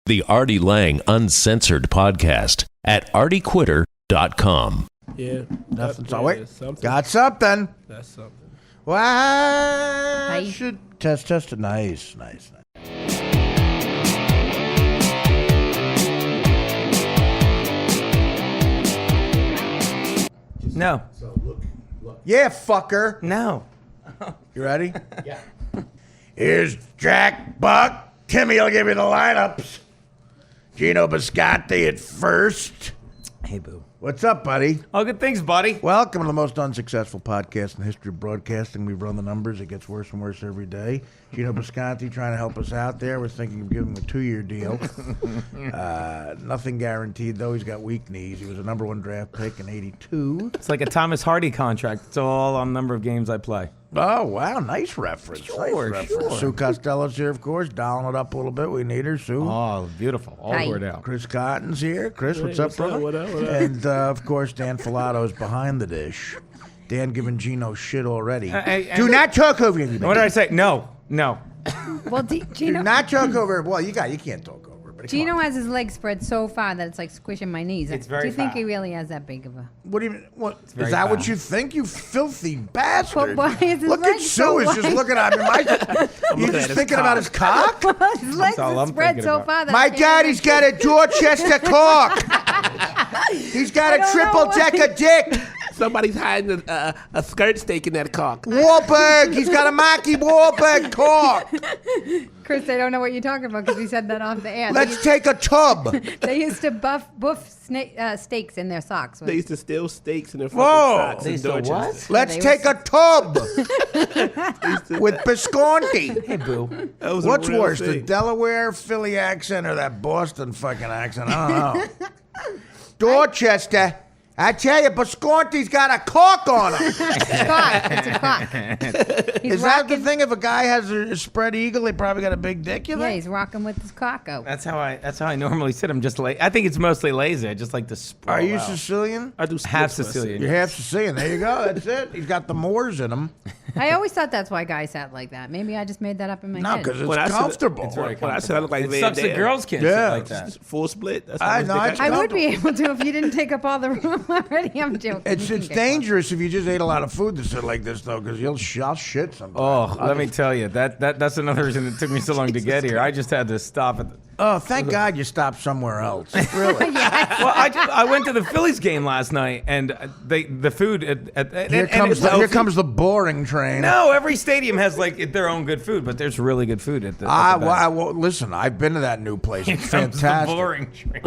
The Artie Lang Uncensored Podcast at artiequitter.com. Yeah. Nothing. So wait. Got something. That's something. Well, I Hi. should test it. Nice. No. Yeah, fucker. No. You ready? Yeah. Here's Jack, Buck. Timmy will give you the lineups. Gino Biscotti at first. Hey, boo. What's up, buddy? All good things, buddy. Welcome to the most unsuccessful podcast in the history of broadcasting. We've run the numbers. It gets worse and worse every day. Gino Biscotti trying to help us out there. We're thinking of giving him a 2-year deal. Nothing guaranteed, though. He's got weak knees. He was a number 1 draft pick in '82. It's like a Thomas Hardy contract. It's all on number of games I play. Oh, wow. Nice reference. Sure. Sue Costello's here, of course, dialing it up a little bit. We need her, Sue. Oh, beautiful. All Hi. word out. Chris Cotton's here. Chris, what's up, what's up? brother? What up? And, of course, Dan Filato's behind the dish. Dan giving Gino shit already. Do not talk over anybody. What did I say? No. Well, Do Gino, not talk over. Well, you can't talk over. But come Gino on. has his legs spread so far that it's like squishing my knees. It's Do very you think fat. he really has that big of a? What do you mean? What is very that? What fat. you think? You filthy bastard! But why is his Look at legs so Sue is just wide? looking at me. You're looking just at his thinking about his cock. His legs all are I'm spread thinking so about. far that My I can't daddy's got a Dorchester cock. He's got I a don't triple know why. decker dick. Somebody's hiding a skirt steak in that cock. Wahlberg. He's got a Marky Wahlberg cock. Chris, I don't know what you're talking about because we said that off the air. Let's take a tub. They used to boof steaks in their socks. They used to steal steaks in their fucking Whoa. socks. They in used to Dorchester. what? Let's They take a tub with Bisconti. Hey, boo. That was a What's real worse, the thing. Delaware Philly accent or that Boston fucking accent? I don't know. Dorchester. I tell you, Bisconti's got a cock on him. It's a cock. It's a cock. He's Is that the rocking- thing? If a guy has a spread eagle, they probably got a big dick, you Yeah, think? he's rocking with his cock out. That's how I normally sit. I'm just I think it's mostly lazy. I just like to sprawl Are you out. Sicilian? I do Half splits Sicilian. You're half Sicilian. There you go. That's it. He's got the Moors in him. I always thought that's why guys sat like that. Maybe I just made that up in my No, head. because it's When I said- comfortable. It's very When I said I look like It Van sucks that Damme. girls can't Yeah. sit like that. Full split. That's I how know, much it's dick I would be able to if you didn't take up all the room already. I'm joking. It's You can get dangerous if you just ate a lot of food to sit like this, though, because I'll shit sometimes. Oh, let me tell you, that's another reason it took me so long to get here. I just had to stop at the, Oh, thank God you stopped somewhere else. Really? well, I went to the Phillies game last night, and the food Here comes the boring train. No, every stadium has like their own good food, but there's really good food at the. Well, listen, I've been to that new place. It's fantastic. Boring train.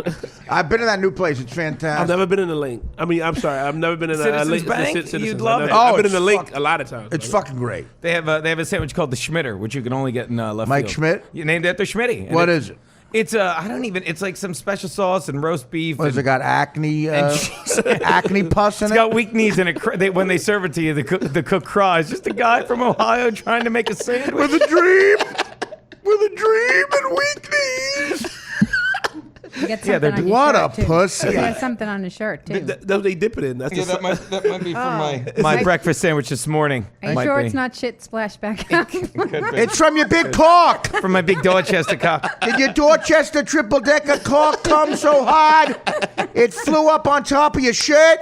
I've been to that new place. It's I've fantastic. never been in the link. I mean, I'm sorry. I've never been in Citizens a link. Bank? Citizens. You'd love it. I've been it's in the link fuck- a lot of times. It's fucking great. They have a sandwich called the Schmitter, which you can only get in left Mike field. Schmidt? You named after Schmitty. And What is it? It's it's like some special sauce and roast beef. What has and- it got? Acne, cheese. acne pus in It's it? got weak knees and when they serve it to you, the cook cries. Just a guy from Ohio trying to make a sandwich. With a dream and weak knees. You get Yeah, they're- something on your What shirt, a too. pussy. He has something on his shirt too. That's what they dip it in. That's the that might be Oh. my breakfast sandwich this morning. Are you Might sure be. it's not shit splashed back out? It's from your big cock. From my big Dorchester cock. Did your Dorchester triple decker cock come so hard it flew up on top of your shirt?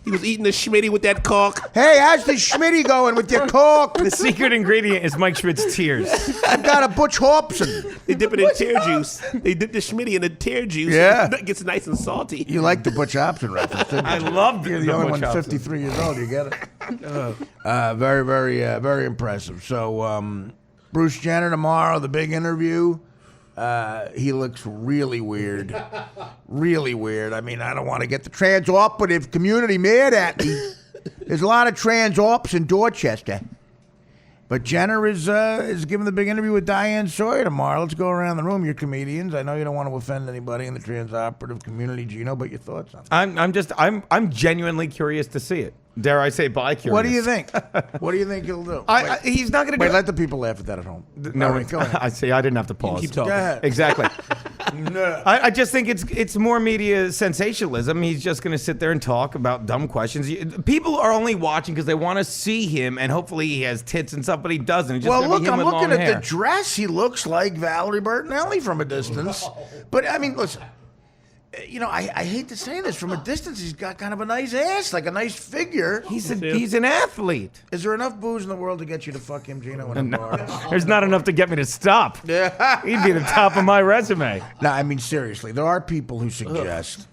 He was eating the schmitty with that cock. Hey, how's the schmitty going with your cock? The secret ingredient is Mike Schmidt's tears. I've got a Butch Hobson. They dip it in tear juice. They dip the schmitty in the tear juice. Yeah. It gets nice and salty. You like the Butch Hobson reference, didn't you? I love You're the only one 53 years old. You get it? Very, very impressive. So, Bruce Jenner tomorrow, the big interview. He looks really weird. Really weird. I mean, I don't want to get the trans-operative community mad at me. There's a lot of trans-ops in Dorchester. But Jenner is giving the big interview with Diane Sawyer tomorrow. Let's go around the room. You're comedians. I know you don't want to offend anybody in the trans-operative community, Gino, but your thoughts on it? I'm genuinely curious to see it. Dare I say bi-curious. What do you think? What do you think he'll do? He's not going to do Wait, it. let the people laugh at that at home. No, All right, go ahead. I see. I didn't have to pause. Keep Go talking. ahead. Exactly. I just think it's more media sensationalism. He's just going to sit there and talk about dumb questions. People are only watching because they want to see him, and hopefully he has tits and stuff, but he doesn't. It's just Well, gonna look, be him I'm with looking long at hair. the dress. He looks like Valerie Bertinelli from a distance. But I mean, listen. You know, I hate to say this. From a distance, he's got kind of a nice ass, like a nice figure. He's an athlete. Is there enough booze in the world to get you to fuck him, Gino, in a bar? There's not enough to get me to stop. He'd be the top of my resume. No, I mean, seriously, there are people who suggest...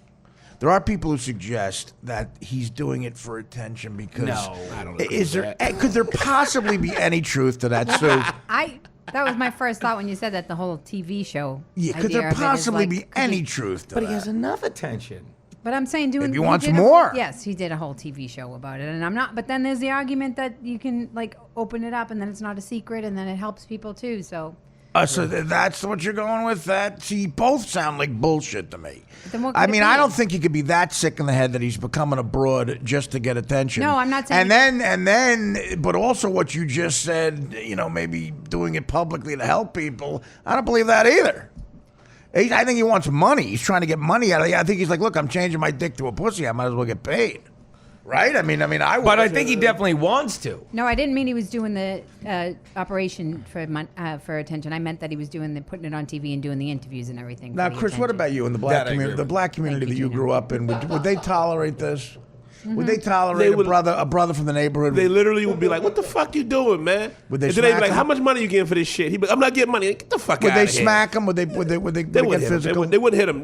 There are people who suggest that he's doing it for attention because... No, I don't agree Is there... Could there possibly be any truth to that, Sue? That was my first thought when you said that, the whole TV show. Yeah, could idea there of it is possibly like, be could any he- truth to But that? he has enough attention. But I'm saying doing. Maybe he wants did more. Yes, he did a whole TV show about it, and I'm not. But then there's the argument that you can like open it up, and then it's not a secret, and then it helps people too. So. So that's what you're going with? That see, both sound like bullshit to me. Then what could I it mean, be? I don't think he could be that sick in the head that he's becoming a broad just to get attention. No, I'm not saying- And then, but also what you just said, you know, maybe doing it publicly to help people. I don't believe that either. I think he wants money. He's trying to get money out of it. I think he's like, look, I'm changing my dick to a pussy. I might as well get paid. Right? I mean, I would. But I think he definitely wants to. No, I didn't mean he was doing the operation for attention. I meant that he was doing putting it on TV and doing the interviews and everything. Now, for the Chris, what attention. about you in the That black I community? agree The with. black community that Thank you you, grew up in, would they tolerate this? Would they tolerate They a would- brother from the neighborhood? They literally would be like, "What the fuck you doing, man?" Would they and then they'd be smack like, him? "How much money you getting for this shit?" He'd be, "I'm not getting money." Get the fuck Would out they of here. smack him? Would they They get wouldn't hit him. physical? They wouldn't hit him.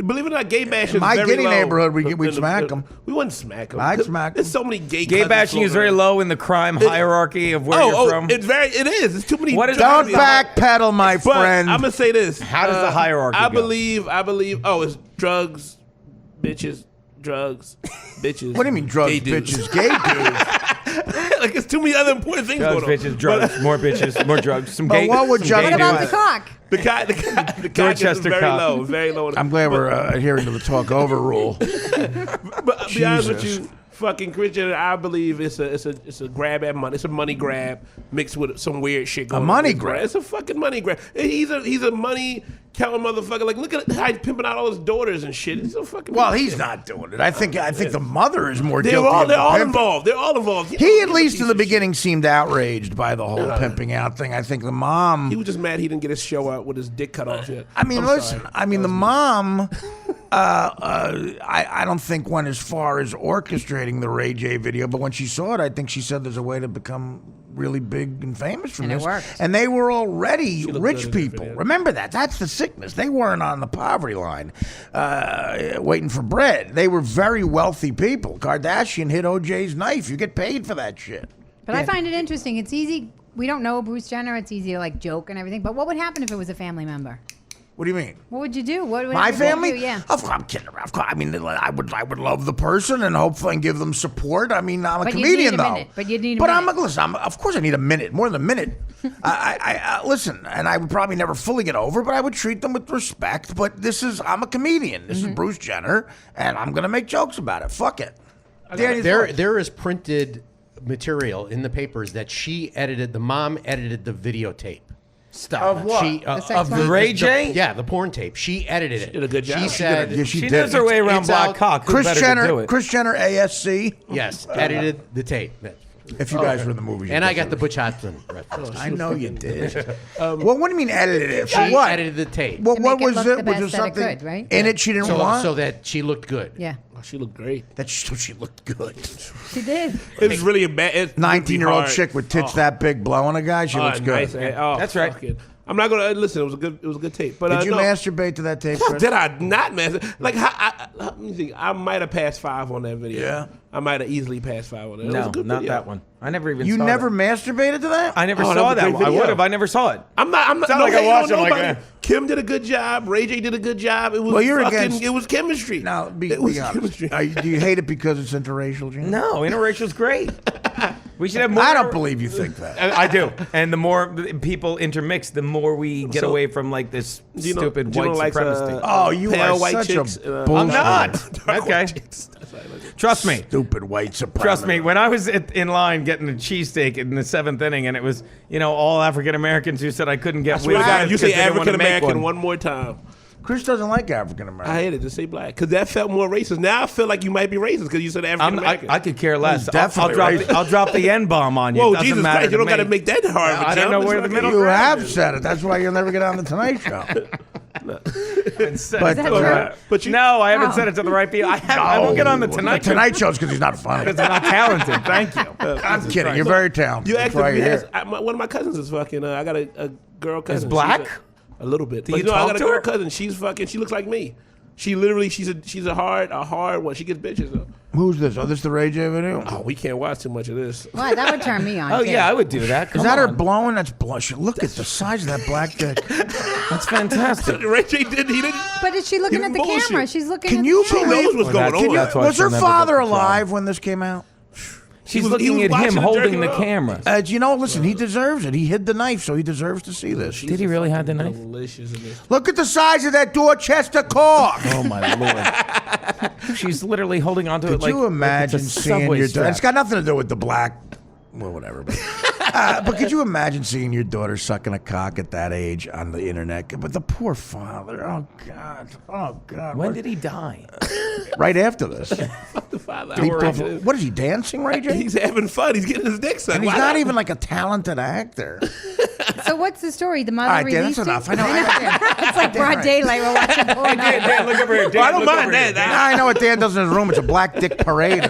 Believe it or not, gay bashing my is very Guinea low. neighborhood, we'd smack 'em. We wouldn't smack him. I'd smack 'em. There's so many gay. Gay cousins bashing is floating very around. low in the crime hierarchy of where you're from. It is. It's too many. What is Don't that? backpedal, my But friend. I'm gonna say this. How does the hierarchy I go? believe. Oh, it's drugs, bitches, drugs, bitches. What do you mean drugs, gay dudes. bitches, gay dudes? Like it's too many other important things Drugs, going on. bitches, drugs, more bitches, more drugs. Some But gay. what would some Chuck gay What about do the dudes. cock? The cock is Dorchester very cock. low, very low. I'm glad we're adhering to the talk over rule. But I'll be honest with Jesus. you, fucking Christian, I believe it's a grab at money. It's a money grab mixed with some weird shit going on. money grab? It's a fucking money grab. He's a money counting motherfucker. Like look at how he's pimping out all his daughters and shit. He's a fucking. Well, he's not doing it. I think the mother is more They're guilty. all of the pimping. involved. They're all involved. He, at least in the beginning, seemed outraged by the whole pimping out thing. I think the mom. He was just mad he didn't get his show out with his dick cut off yet. I mean, I'm listen. sorry. I mean, the mom. I don't think went as far as orchestrating the Ray J video, but when she saw it, I think she said there's a way to become really big and famous from And it this. worked. And they were already looked good rich in that people. video. Remember that. That's the sickness. They weren't on the poverty line waiting for bread. They were very wealthy people. Kardashian hit OJ's knife. You get paid for that shit. But I find it interesting. It's easy. We don't know Bruce Jenner. It's easy to like joke and everything. But what would happen if it was a family member? What do you mean? What would you do? What would My what would you family? do? Yeah. Of course, I'm kidding around. Of course, I mean, I would love the person and hopefully give them support. I mean, I'm a But you'd comedian, need a though. minute. But you'd need a But minute. listen. Of course, I need a minute, more than a minute. I listen, and I would probably never fully get over, but I would treat them with respect. But I'm a comedian. This is Bruce Jenner, and I'm gonna make jokes about it. Fuck it. Danny, There is printed material in the papers that the mom edited the videotape. Stuff. Of what? The sex one? Ray J? Yeah, the porn tape. She edited it. did a good job. She said, Yeah, She did. knows her way around It's black out. cock. Who Chris better to do Jenner, it? Chris Jenner, ASC. yes, edited the tape. If you guys were in the movies, And I got the Butch Hudson reference. I know you did. Well, what do you mean edited it? For She what? edited the tape. Well, To what make it was look it? the Was there best that it something could, right? in it she didn't want? So that she looked good. Yeah. Oh, she looked great. That she looked good. She did. It's really a bad. 19-year-old chick with tits that big blowing a guy. She looks good. Nice. Oh, That's right. fuck it. I'm not gonna listen. It was a good tape. But Did you no. masturbate to that tape, Chris? Did I not, man? Like, let me think. I might have passed 5 on that video. Yeah. I might have easily passed 5 on it. It was No, a good not video. that one. I never even You saw never that. masturbated to that? I never Oh, that saw was a that great one. I video. would have. I never saw it. I'm not. Sound no like I hate watched on it like nobody. that. Kim did a good job. Ray J did a good job. It was Well, you're fucking. against- It was chemistry. Now, be it was honest. chemistry. Do you hate it because it's interracial, Gene? No, interracial's great. We should have more. I don't believe you think that. I do. And the more people intermix, the more we get away from like this stupid Gino white likes, supremacy. Oh, you pale are white such chicks, a I'm bullshit. not. Dark Okay. white chicks. That's how I like it. Trust me. Stupid white supremacy. Trust me, when I was in line getting a cheesesteak in the 7th inning, and it was, all African Americans who said I couldn't get Swear to wings God, if you because say they didn't wanna African make American one. one more time, Chris doesn't like African American. I hate it. Just say black. Because that felt more racist. Now I feel like you might be racist because you said African American. I could care less. definitely I'll drop the N-bomb on you. Whoa, Doesn't Jesus matter Christ. You don't to got to me. make that hard of a I don't jump. know It's where the fucking- middle You ground have is. said it. That's why you'll never get on the Tonight Show. But But you- no, I haven't Oh. said it to the right people. I won't get on the Tonight The Show Tonight Show's because he's not funny. because I'm not talented. Thank you. I'm kidding. You're very talented. You That's actually, why you're yes, here. one of my cousins is fucking. I got a girl cousin. She's black? A little bit. Do But you you know, I talk got a to girl her? cousin. She's fucking. She looks like me. She literally. She's a hard one. She gets bitches though. Who's this? Oh, this is the Ray J video? Oh, we can't watch too much of this. What? That would turn me on. Oh too. yeah, I would do that. Is Come that her on. blowing? That's blush. Look at the size of that black dick. That's fantastic. Ray J did. He didn't. But is she looking He at the bullshit. camera? She's looking Can at you the She camera. knows what's Well, going that's- on. that's why Was her she'll never father get the job. alive when this came out? She's was- he looking was at watching him it, holding jerking the it off. camera. You know, listen, he deserves it. He hid the knife, so he deserves to see this. Did he really have the knife? Delicious in this. Look at the size of that Dorchester cock. Oh my lord! She's literally holding onto it Could like you imagine like it's a seeing subway your strap. daughter? It's got nothing to do with the black, well, whatever. But could you imagine seeing your daughter sucking a cock at that age on the internet? But the poor father. Oh God. Oh God. When did he die? Right after this. The father. What is he dancing, Ray J? He's having fun. He's getting his dick sucked. And he's Why not even like a talented actor. So what's the story? The mother All right, Dan, released that's enough. it? I know. It's like broad daylight. We're watching porn. Dan, look over here. Dan, I don't look mind over that. here. I know what Dan does in his room. It's a black dick parade.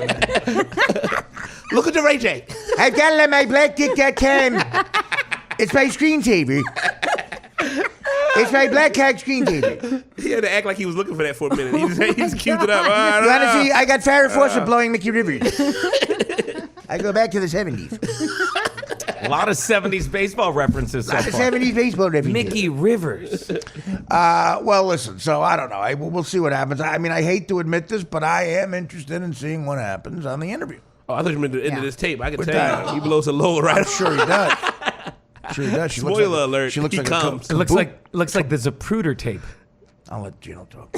Look at the Ray J. I gotta let my black dick get cam. It's my screensaver. It's my black cock screensaver. He had to act like he was looking for that for a minute. He's queued it up. You wanna see? I got Farrah Fawcett blowing Mickey Rivers. I go back to the 70s. A lot of 70s baseball references so The far. 70s baseball references. Mickey Rivers. Well, listen, so I don't know. We'll see what happens. I mean, I hate to admit this, but I am interested in seeing what happens on the interview. Oh, I thought you meant the end of Yeah. this tape. I could With tell that. you. He blows a load right. I'm sure he does. Sure he does. She looks Spoiler like, alert, She looks he like comes. It looks like the Zapruder tape. I'll let Gino talk.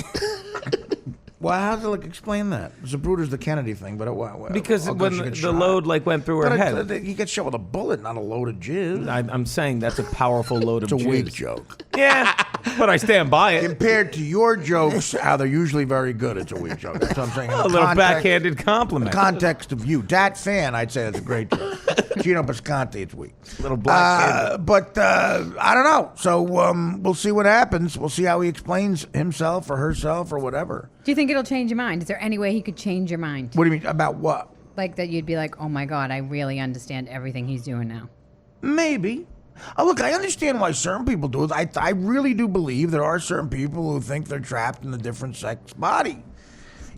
Well, how does it look? Explain that. Zapruder's the Kennedy thing, but Because I'll go when she the gets shot. load went through her But head. he gets shot with a bullet, not a loaded jizz. I'm saying that's a powerful load It's of a jizz. weak joke. Yeah, but I stand by it. Compared to your jokes, how they're usually very good, it's a weak joke. That's what I'm saying. In A the little context- backhanded compliment. Context of you, that fan, I'd say that's a great joke. Gino Bisconti, it's weak. Little black But I don't know. So we'll see what happens. We'll see how he explains himself or herself or whatever. Do you think it'll change your mind? Is there any way he could change your mind? What do you mean about what? Like that you'd be like, oh my God, I really understand everything he's doing now. Maybe. Look, I understand why certain people do it. I really do believe there are certain people who think they're trapped in a different sex body.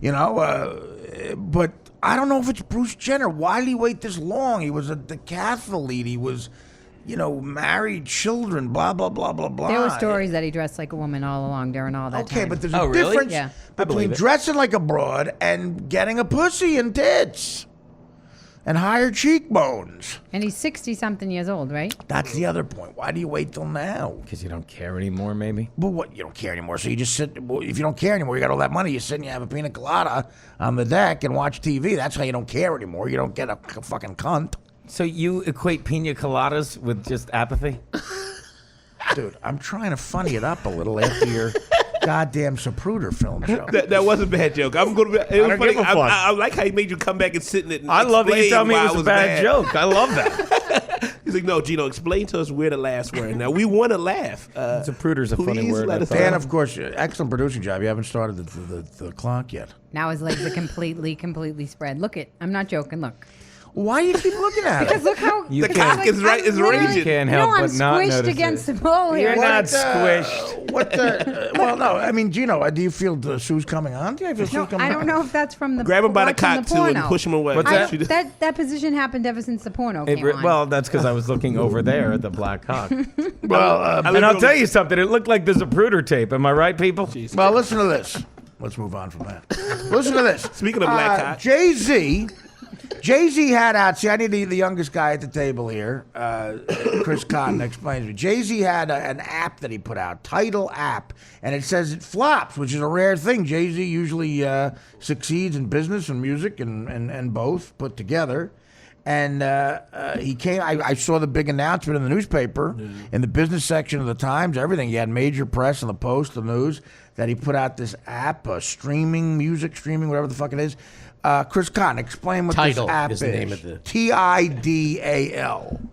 You know, but I don't know if it's Bruce Jenner. Why did he wait this long? He was a decathlete. He was, married, children, blah, blah, blah, blah, blah. There were stories that he dressed like a woman all along during all that Okay, time. but there's Oh, a really? difference Yeah. I between believe it. dressing like a broad and getting a pussy and tits and higher cheekbones. And he's 60-something years old, right? That's the other point. Why do you wait till now? Because you don't care anymore, maybe. Well, what? You don't care anymore. So you just sit. Well, if you don't care anymore, you got all that money. You sit and you have a pina colada on the deck and watch TV. That's how you don't care anymore. You don't get a fucking cunt. So you equate pina coladas with just apathy? Dude, I'm trying to funny it up a little after your goddamn Zapruder film show. That was a bad joke. I'm gonna be. It was don't funny. give a fuck. I like how he made you come back and sit in it. And I love that you tell me explain it why was a bad joke. I love that. He's like, no, Gino, explain to us where the laughs were. Now we want to laugh. Zapruder's a funny please word. let I us thought. Dan, of course, excellent producing job. You haven't started the clock yet. Now his legs are completely spread. Look it. I'm not joking. Look. Why do you keep looking at it? Because look how You The can't- cock is right. Is literally- raging. Can't You help know I'm but not squished notice against it. the pole here. You're not squished. What the? Well, no. I mean, Gino, do you feel the Sue's coming on? Do you feel Sue's No, coming I don't on? know if that's from the Grab him by the watching cock too and porno. push him away. What's I that? don't- that position happened ever since the porno came on. Well, that's because I was looking over there at the black cock. Well, And I'll tell you something. It looked like the Zapruder tape. Am I right, people? well, listen to this. Let's move on from that. Listen to this. Speaking of black cock. Jay-Z had out. See, I need the youngest guy at the table here. Chris Cotton explains me. Jay-Z had an app that he put out, Tidal app, and it says it flops, which is a rare thing. Jay-Z usually succeeds in business and music and both put together. And he came. I saw the big announcement in the newspaper, in the business section of the Times, everything. He had major press in the Post, the news, that he put out this app, music streaming, whatever the fuck it is. Chris Cotton, explain what Tidal this app is the name of the- Tidal.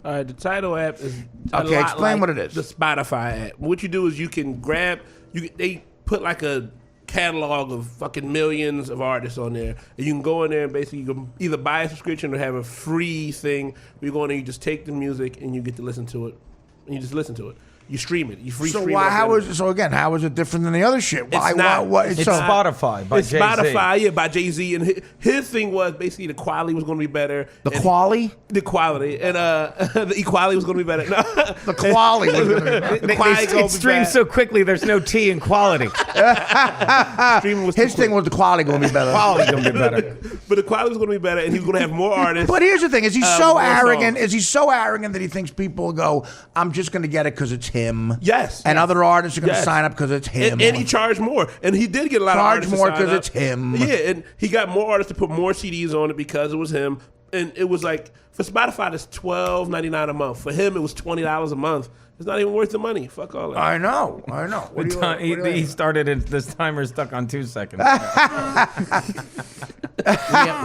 The Tidal app is Okay, explain what it is. The Spotify app. What you do is you can grab. They put like a catalog of fucking millions of artists on there, and you can go in there and basically you can either buy a subscription or have a free thing where you go in there, you just take the music and you get to listen to it, and you just listen to it. You stream it. You free So stream why? it. How is it different than the other shit? Why? It's not. It's Spotify by It's Jay-Z. Spotify, yeah, by Jay-Z, and his thing was basically the quality was going to be better. The quality? The quality, and the equality was going to be better. No. The quality was going to be better. The quality It gonna be streams bad. so quickly, there's no T in quality. Streaming was His too thing quick. was the quality going to be better. Quality gonna be better. But the quality was going to be better, and he was going to have more artists. But here's the thing: is he so more arrogant? songs. Is he so arrogant that he thinks people will go, "I'm just going to get it because it's him"? Yes. And other artists are going to Yes. sign up because it's him. And he charged more, and he did get a lot Charge of artists more to sign 'cause up. it's him. Yeah, and he got more artists to put more CDs on it because it was him. And it was like for Spotify, it's $12.99 a month. For him, it was $20 a month. It's not even worth the money. Fuck all that. I know. What do you- He started it. This timer's stuck on 2 seconds.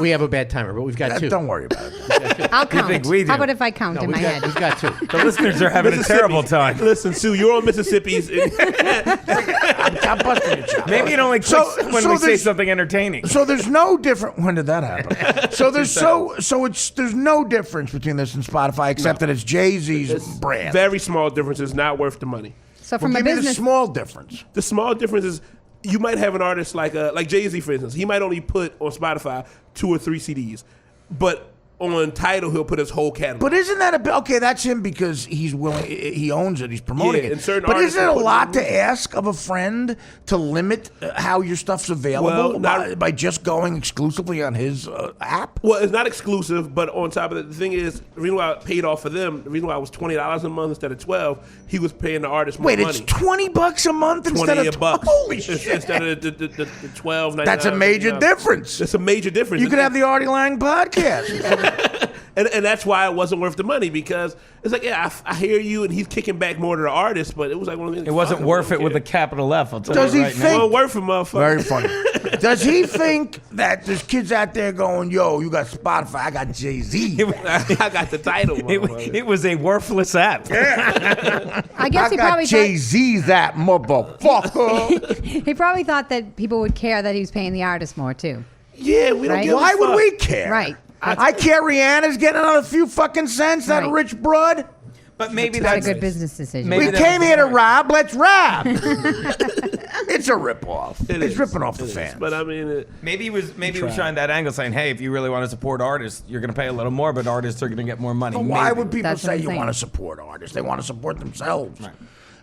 We have a bad timer, but we've got two. Don't worry about it. I'll count. think we do? How about if I count No, in my head? we've got two. The listeners are having a terrible time. Listen, Sue, you're on Mississippi's. I'm busting your chops. Maybe it only So- clicks when so we say there's- something entertaining. So there's no different. When did that happen? So there's there's no difference between this and Spotify except that it's Jay-Z's brand. Very small difference. It's not worth the money. So Well, from a give me the business, small difference. The small difference is you might have an artist like Jay-Z, for instance. He might only put on Spotify 2 or 3 CDs, but on Tidal he'll put his whole catalog. But isn't that a bit okay? That's him because he's willing. He owns it. He's promoting Yeah, it. and certain But artists isn't it a will put lot them- to ask of a friend to limit how your stuff's available Well, not- by just going exclusively on his app? Well, it's not exclusive, but on top of that, the thing is, the reason why I paid off for them, the reason why it was $20 a month instead of $12, he was paying the artist more Wait, money. it's $20 a month instead 20 of a buck. Holy shit! Instead of the $12.99. That's a major difference. That's a major difference. You could have the Artie Lang podcast. And that's why it wasn't worth the money, because it's like, yeah, I hear you, and he's kicking back more to the artist, but it was like one of the things. It wasn't worth it with a capital F. I'll tell Does you he right think- now. Well, worth it, motherfucker. Very funny. Does he think that there's kids out there going, "Yo, you got Spotify, I got Jay-Z"? I got the title. motherfucker. It was a worthless app. I guess I he got probably Jay-Z, that motherfucker. he probably thought that people would care that he was paying the artist more too. Yeah, we don't Right? give a Why would fuck. we care? Right. I care Rihanna's getting another few fucking cents, that Right. rich broad. But maybe Not a that's good business decision. Maybe We that came was here to right. rob, let's rob. It's a ripoff. It It's is. ripping off the It is. fans. But I mean, Maybe he was trying that angle, saying, "Hey, if you really want to support artists, you're going to pay a little more, but artists are going to get more money." But why Maybe. would people That's what say I'm you saying. want to support artists? They want to support themselves.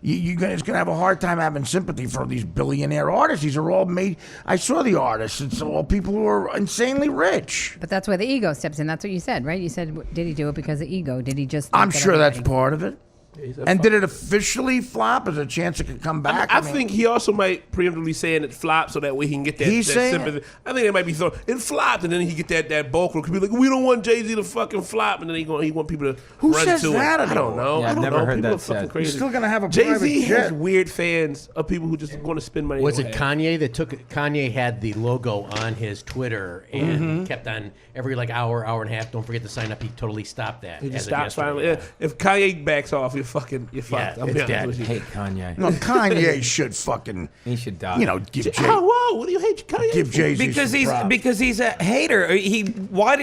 You're going to have a hard time having sympathy for these billionaire artists. These are all made. I saw the artists. It's all people who are insanely rich. But that's where the ego steps in. That's what you said, right? You said, did he do it because of ego? Did he just? think I'm that sure that's everybody- part of it. And did it officially flop? Is there a chance it could come back? I mean, think he also might preemptively saying it flopped so that way he can get that, He's that saying sympathy. I think it might be thrown. It flopped, and then he get that vocal. Could be like, we don't want Jay-Z to fucking flop, and then he want people to Who run says to that it. I don't anymore? know. Yeah, I I've don't never know. heard People that are fucking said. crazy. He's still gonna have a Jay-Z private has jet. weird fans of people who just want to spend money. Was on it him. Kanye that took it? Kanye had the logo on his Twitter and kept on every hour and a half. Don't forget to sign up. He totally stopped that. He just as of stops finally. yesterday. Yeah. If Kanye backs off, you're fucked. I'll be it's honest dead. with you. hate Kanye. No, Kanye should fucking, He should die. give Jay, Whoa, what do you hate Kanye give for? Jay-Z because he's a hater.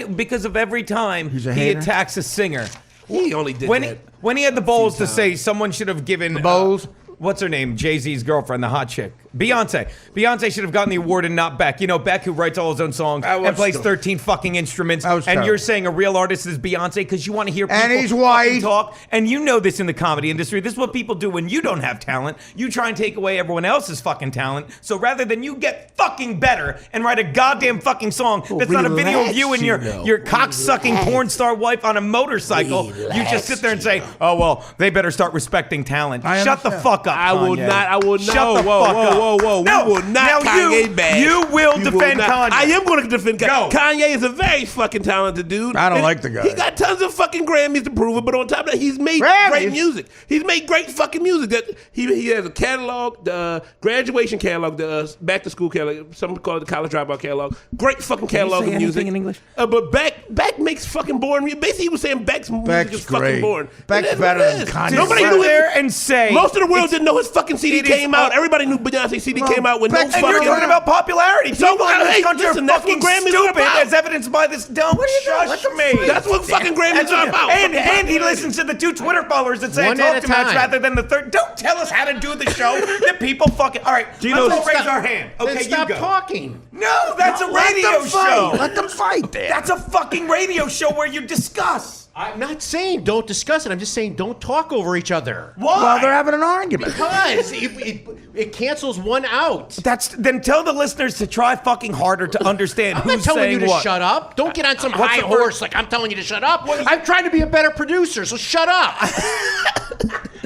Because of every time He's a he hater? attacks a singer. He only did When that. when he had the balls to say someone should have given balls? what's her name? Jay-Z's girlfriend, the hot chick. Beyonce. Beyonce should have gotten the award and not Beck. You know, Beck, who writes all his own songs That was and plays stupid. 13 fucking instruments. That was And terrible. you're saying a real artist is Beyonce because you want to hear people And he's fucking white. talk. And you know this in the comedy industry. This is what people do when you don't have talent. You try and take away everyone else's fucking talent. So rather than you get fucking better and write a goddamn fucking song that's not a video of you and your cock-sucking porn star wife on a motorcycle, you just sit there and say, oh, well, they better start respecting talent. I Shut the understand. fuck fuck up, I will Kanye. not. I will not. Shut Whoa, the whoa, fuck whoa, up. whoa, whoa. No. We will not Now Kanye bash. you will We defend not. Kanye. I am going to defend Kanye. Go. Kanye is a very fucking talented dude. I don't And like the guy. He got tons of fucking Grammys to prove it, but on top of that, he's made great music. He's made great fucking music. That he has a catalog, the graduation catalog, the back to school catalog. Some call it the college dropout catalog. Great fucking catalog say of music. anything in English? But Beck makes fucking boring music. Basically, he was saying Beck's music is fucking great. boring. Beck's And that's better what it than is. Kanye. Nobody Sit knew there it. and say Most of the world it's- didn't know his fucking CD it is came out. all- Everybody knew Beyonce CD came out when no Beck's- And fucking. you're talking about popularity. So, People in hey, this country listen, are that's what fucking Grammys are stupid, about. as evidenced by this. Don't shush me. That's what fucking Grammys are about. And he listens to the 2 Twitter followers that say One I at talk a too much time. rather than the third. Don't tell us how to do the show. That people fucking. All right, let's all raise our hand. Okay, Then stop you go. talking. No, that's a Let radio them fight. show. Let them fight there. That's a fucking radio show where you discuss. I'm not saying don't discuss it. I'm just saying don't talk over each other. Why? Well, they're having an argument. Because it cancels one out. Then tell the listeners to try fucking harder to understand I'm who's not telling saying you to what. shut up. Don't get on some What's high the horse like I'm telling you to shut up. I'm trying to be a better producer, so shut up.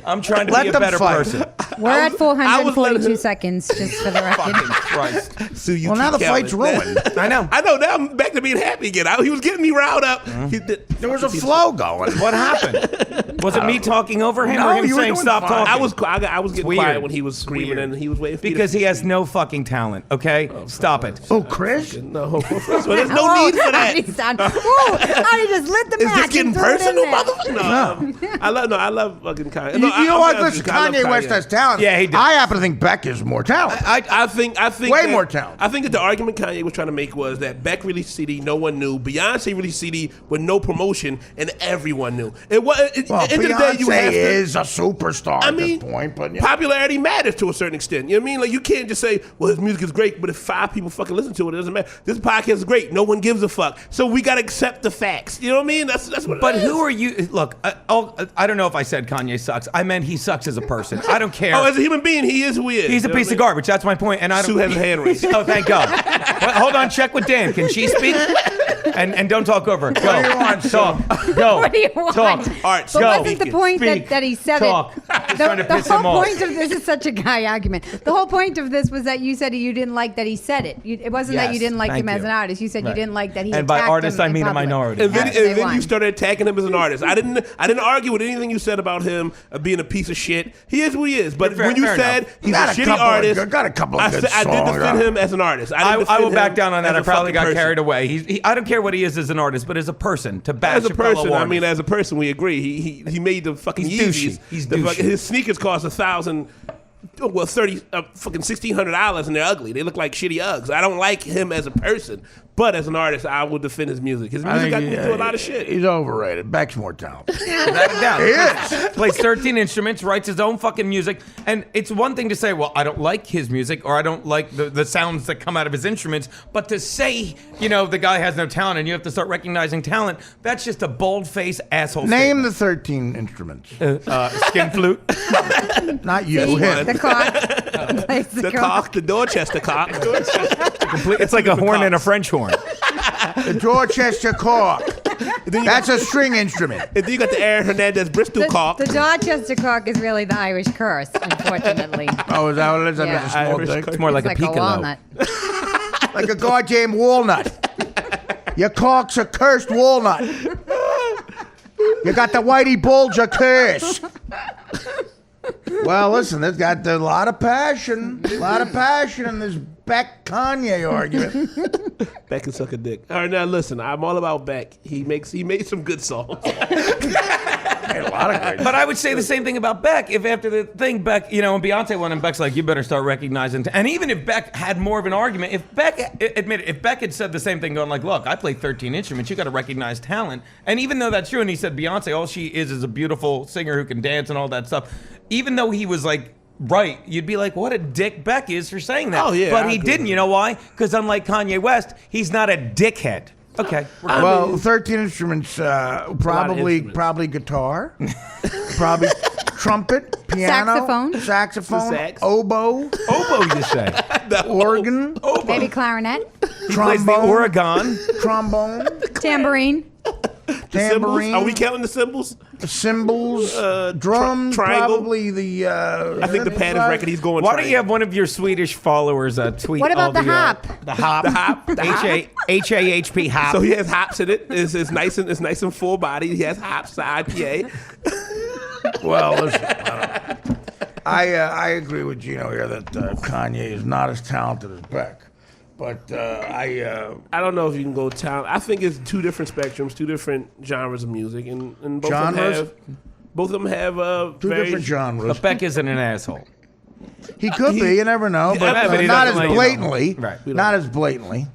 I'm trying to Let be a them better fight. person. We're at I was letting 442 him- seconds, just for the record. Fucking Christ. So you Well, now keep the fight's counting. ruined. I know. I know. Now I'm back to being happy again. He was getting me riled up. There was a flow going. What happened? Was it me talking over him No, or him you were saying doing stop fine. talking? I was getting Weird. quiet when he was screaming Weird. and he was waiting for me Because to he has no fucking talent, okay? Stop it. Oh, Chris? No, so there's no need for that. Artie's done. Ooh, Artie just lit the Is match this and getting threw it in personal, there. motherfucker? I love fucking Kanye. You No, know what? I'm Listen, honest with you, I Kanye love West Kanye. has talent. Yeah, he does. I happen to think Beck is more talented. I think Way that- more talent. I think that the argument Kanye was trying to make was that Beck released CD, no one knew. Beyonce released CD with no promotion, and everyone knew. It was Well, at the end of the day, you Beyonce have to. is a superstar I at mean, this point, but popularity matters to a certain extent. You know what I mean? Like, you can't just say, well, his music is great, but if 5 people fucking listen to it, it doesn't matter. This podcast is great. No one gives a fuck. So we got to accept the facts. You know what I mean? That's what But it who is. are you? Look, I don't know if I said Kanye sucks. I meant he sucks as a person. I don't care. Oh, as a human being, he is who he is. He's a You know piece what I of mean? garbage. That's my point. And I don't. Sue has a hand raised. Oh, thank God. Well, hold on. Check with Dan. Can she speak? And don't talk over. Go. What do you want, Talk. Go. What do you want? Talk. All right, But go. wasn't the point Speak. that he said Talk. it? Just trying to The piss him whole off. point of this is such a guy argument. The whole point of this was that you said you didn't like that he said it. It wasn't that Yes, you didn't like thank him as you. an artist. You said you Right. didn't like that he And by attacked artist, him I in mean a public. minority. And then, Yes, they and then won. you started attacking him as an artist. I didn't argue with anything you said about him being a piece of shit. He is who he is. But Fair- when you fair said enough. he's Got a a shitty couple of artist, good- got a couple of I good did songs. defend him as an artist. I didn't will defend back him down on that. as I a probably fucking got person. carried away. I don't care what he is as an artist, but as a person, to bash As a your fellow person, I mean, artists. as a person, we agree. He made the fucking He's Yeezys. douchey. He's The fucking- douchey. his sneakers cost $1,000. Well, fucking $1,600, and they're ugly. They look like shitty Uggs. I don't like him as a person, but as an artist, I will defend his music. His music got me through a lot of shit. He's overrated. Beck's more talented. Without a doubt. He is. Plays 13 instruments, writes his own fucking music. And it's one thing to say, well, I don't like his music or I don't like the sounds that come out of his instruments. But to say, the guy has no talent and you have to start recognizing talent, that's just a bold-faced asshole Name the 13 instruments. skin flute. Not you. See, Him. the cock. Plays The cock, the Dorchester cock. It's like a horn and a French horn. The Dorchester cork. That's a string instrument. And then you got the Aaron Hernandez Bristol cock. The Dorchester cock is really the Irish curse, unfortunately. Oh, is that what it is? Yeah. That's a small Irish dick? It's more like It's a like a piccolo. walnut. Like a goddamn walnut. Your cock's a cursed walnut. You got the Whitey Bulger curse. Well, listen, there's got a lot of passion. A lot of passion in this Beck Kanye argument. Beck can suck a dick. All right, now listen, I'm all about Beck. He made some good songs. A lot of great. But I would say the same thing about Beck. If after the thing, Beck, and Beyonce won, and Beck's like, you better start recognizing. And even if Beck had more of an argument, if Beck had said the same thing, going like, look, I play 13 instruments, you got to recognize talent. And even though that's true, and he said Beyonce, all she is a beautiful singer who can dance and all that stuff. Even though he was like, right, you'd be like, what a dick Beck is for saying that. Oh, yeah, but I he agree. didn't. You know why? Because unlike Kanye West, he's not a dickhead. Okay. Well, 13 instruments, probably instruments. guitar, probably trumpet, piano, saxophone, Sax. oboe, Oboe, you say. organ, Maybe clarinet, He plays the trombone, Oregon. trombone, tambourine. Cymbals? tambourine. Are we counting the cymbals? cymbals, drums, triangle. probably the. I think the Padded record he's going. Why don't you have one of your Swedish followers tweet? What about all the hop? The hop. The hop. The hop. H-A-H-P hop. So he has hops in it. It's nice and full body. He has hops. The IPA. Well, listen, I agree with Gino here that Kanye is not as talented as Beck, but I don't know if you can go talent. I think it's two different spectrums, two different genres of music, and both Genres? of them have two very different genres. But Beck isn't an asshole. He could be. You never know, but Yeah, but he not doesn't as like- blatantly. Right. Not as blatantly.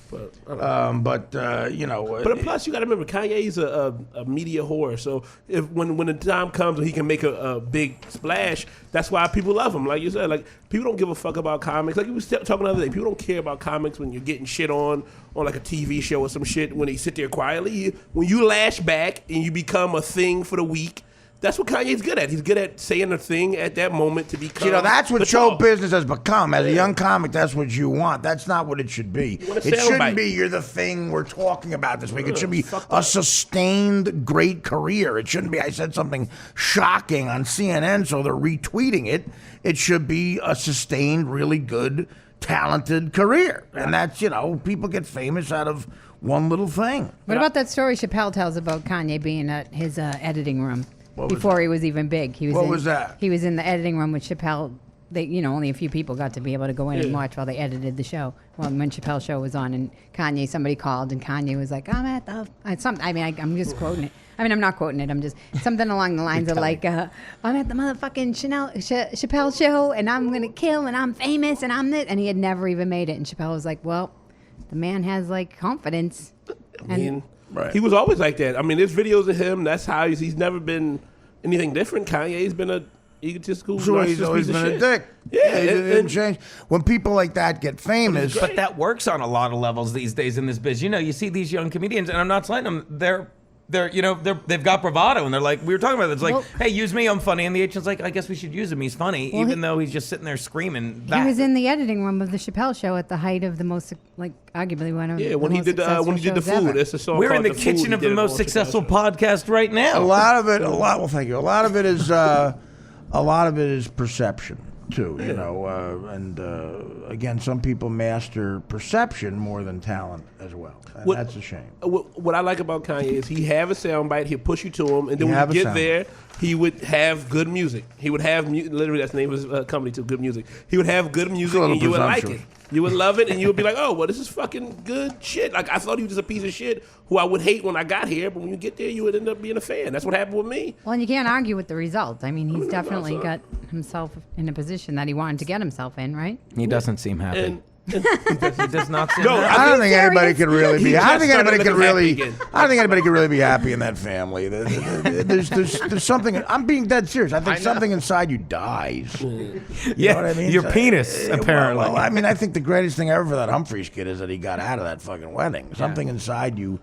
But, You know. But plus, you got to remember, Kanye's a media whore. So when the time comes when he can make a big splash, that's why people love him. Like you said, like people don't give a fuck about comics. Like you was talking the other day, people don't care about comics when you're getting shit on like a TV show or some shit. When they sit there quietly, when you lash back and you become a thing for the week. That's what Kanye's good at. He's good at saying a thing at that moment to become. You know, that's what the show talk. business has become. As a young comic, that's what you want. That's not what it should be. want a It shouldn't soundbite. be you're the thing we're talking about this week. It should be a sustained great career. It shouldn't be I said something shocking on CNN, so they're retweeting it. It should be a sustained, really good, talented career. And that's, people get famous out of one little thing. What about that story Chappelle tells about Kanye being at his editing room What was before he was even big? What was that? He was in the editing room with Chappelle. Only a few people got to be able to go in and watch while they edited the show. Well, when Chappelle's show was on, and Kanye, somebody called, and Kanye was like, "I'm at the," I'm just quoting it. I'm not quoting it. I'm just something along the lines of like, "I'm at the motherfucking Chappelle show, and I'm gonna kill, and I'm famous, and I'm this," and he had never even made it. And Chappelle was like, "Well, the man has like confidence." Right. He was always like that. I mean, there's videos of him. That's how he's never been anything different. Kanye's been a egotistical, So he's narcissist always piece of been a shit. dick. Yeah, It and- didn't change. When people like that get famous, But that works on a lot of levels these days in this biz. You see these young comedians, and I'm not slighting them. They've got bravado, and they're like, we were talking about this. Like, Well- hey, use me, I'm funny. And the agent's like, I guess we should use him. He's funny, Well, even though he's just sitting there screaming. He was in the editing room of the Chappelle show at the height of the most, arguably one of Yeah, the when he most did the successful shows food, ever. it's a song. We're in called the Food. kitchen He of did the it most on successful Chappelle's podcast right now. a lot of it is perception too, and again, some people master perception more than talent as well, and What- that's a shame. What I like about Kanye is he have a soundbite, he'll push you to him, and then He when have you a get there, he would have good music. He would have literally that's the name of his company too, Good Music. He would have good music, little and you would like it. presumptuous. You would love it, and you would be like, "Oh, well, this is fucking good shit." Like I thought he was just a piece of shit who I would hate when I got here, but when you get there, you would end up being a fan. That's what happened with me. Well, and you can't argue with the results. I mean, he's definitely got himself in a position that he wanted to get himself in, right? He doesn't seem happy. And He does not seem No, happy. I don't think serious? anybody could really be. He I don't think just anybody started could looking really. happy again. I don't think anybody could really be happy in that family. There's something. I'm being dead serious. I think something inside you dies. You Yeah, know what I mean? your So- penis, apparently. Well, I mean, I think the greatest thing ever for that Humphreys kid is that he got out of that fucking wedding. Something inside you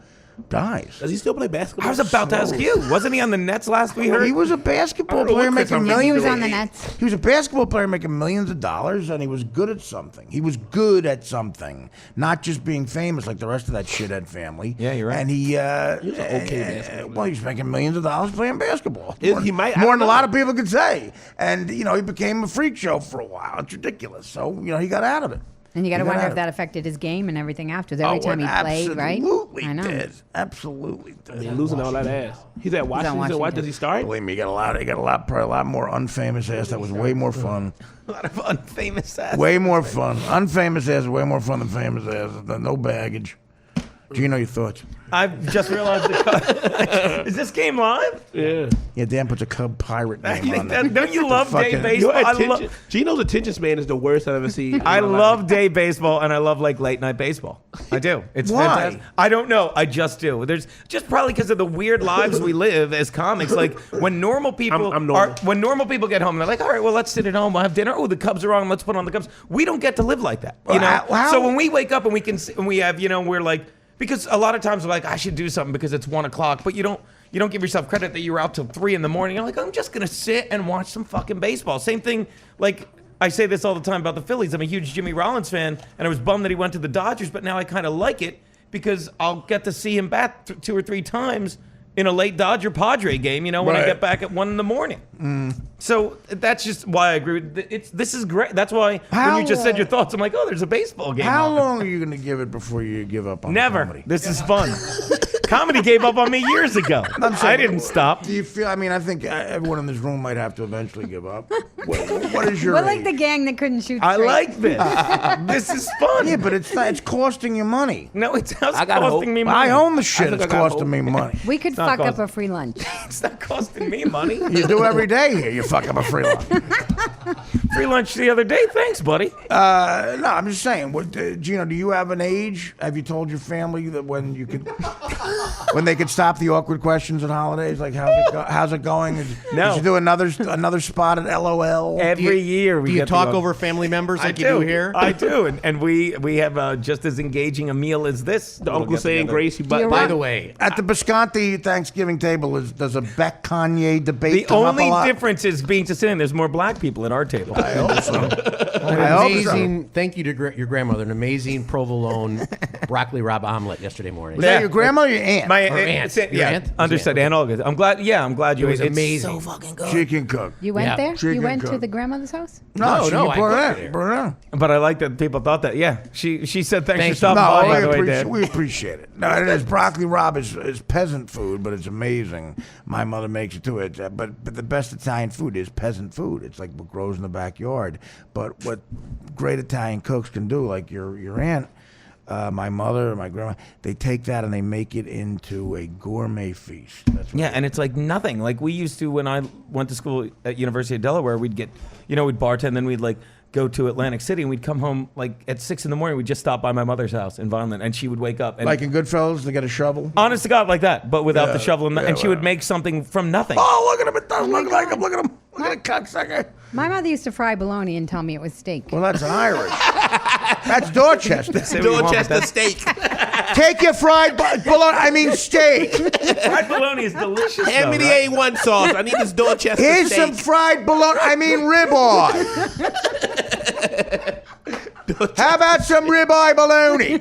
dies. does he still play basketball? I was about to ask you. Wasn't he on the Nets last we heard? He was a basketball I don't know player what Chris making Humphries millions. He was on the Nets. He was a basketball player making millions of dollars, and he was good at something. He was good at something, not just being famous like the rest of that shithead family. Yeah, you're right. And he was an okay basketball well, he was making millions of dollars playing basketball. He might- I more don't than a know. lot of people could say. And he became a freak show for a while. It's ridiculous. So he got out of it. And you got to He got wonder out if of that it. affected his game and everything after. Every time he it played, right? Absolutely I know. did. Absolutely did. He's losing all that ass. He's at Washington. Washington. Does he start? Believe me, he got probably a lot more unfamous ass. That was way more fun. a lot of unfamous ass. Way more fun. Unfamous ass is way more fun than famous ass. No baggage. Gino, your thoughts? I've just realized is this game live? Yeah. Yeah, Dan puts a Cub Pirate I name think on that- it. don't you love day fucking- baseball? Your I attention, love- Gino's attention span is the worst I've ever seen. I in my love life. day baseball, and I love late night baseball. I do. It's Why? fantastic. I don't know. I just do. There's just probably because of the weird lives we live as comics. Like when normal people I'm normal. when normal people get home, and they're like, "All right, well, let's sit at home. We'll have dinner. Oh, the Cubs are on. Let's put on the Cubs." We don't get to live like that. You know. How- So when we wake up and we can, and we have, we're like, because a lot of times we're like, I should do something because it's 1 o'clock, but you don't give yourself credit that you were out till 3 a.m. You're like, I'm just gonna sit and watch some fucking baseball. Same thing. Like I say this all the time about the Phillies. I'm a huge Jimmy Rollins fan, and I was bummed that he went to the Dodgers, but now I kind of like it because I'll get to see him bat 2 or 3 times in a late Dodger Padre game, when I Right. get back at 1 a.m. So that's just why I agree. This is great. That's why when you just said your thoughts, I'm like, oh, there's a baseball game. How on. long are you going to give it before you give up on Never. comedy? This is fun. Comedy gave up on me years ago. I didn't stop. Do you feel? I mean, I think everyone in this room might have to eventually give up. What is your? We're like age? the gang that couldn't shoot I straight. like this. This is fun. Yeah, but it's not. It's costing you money. No, it's got costing hope. me money. I own the shit. think It's I got costing hope. me money. We could not fuck up costing- a free lunch. It's not costing me money. You do every day here. You fuck up a free lunch. Free lunch the other day. Thanks, buddy. No, I'm just saying. What, Gino, do you have an age? Have you told your family that when you could, when they could stop the awkward questions at holidays? Like, how's it going? No. Did you do another spot at LOL? Every year we Do you get talk the- over family members I like you do here? I do, and we have just as engaging a meal as this. The uncle saying Gracie, You're By right. the way, At the Bisconti Thanksgiving table, does a Beck Kanye debate The come only up a lot? difference is being to sit in. There's more black people at our table. I hope so. an I hope so. amazing. Thank you to your grandmother. An amazing provolone broccoli rabe omelette yesterday morning. Is that your grandma or your aunt? My Or aunt. Your yeah, aunt? understood. Yeah. Aunt Olga. I'm glad. Yeah, I'm glad you. It was it's amazing. so fucking good. She can cook. You went Yeah. there? Chicken You went to cook. the grandmother's house? No, No, she no, can I put it cooked in. it Put it in. But I like that people thought that. Yeah, she said thanks Thank for you. stopping by. By we the way, appreciate, Dad. we appreciate it. No, it is. Broccoli rabe is peasant food, but it's amazing. My mother makes it too. But the best Italian food is peasant food. It's like what grows in the backyard. But what great Italian cooks can do, like your aunt, my mother, my grandma, they take that and they make it into a gourmet feast. That's what Yeah, and it's like nothing. Like we used to when I went to school at University of Delaware. We'd get, we'd bartend, then we'd like go to Atlantic City, and we'd come home like at 6 a.m. We'd just stop by my mother's house in Vineland, and she would wake up and like in Goodfellas, they get a shovel. honest to God, like that, but without Yeah, the shovel, and, yeah, and she would well. make something from nothing. Oh, look at him! It does look like him. Look at him! Look at that cocksucker. My mother used to fry bologna and tell me it was steak. Well, that's an Irish. That's Dorchester. Say what you want, but Dorchester that's- steak. Take your fried bologna. I mean steak. Fried bologna is delicious. Hand me the A1 sauce. I need this Dorchester Here's steak. some fried bologna. I mean ribeye. How about some ribeye bologna?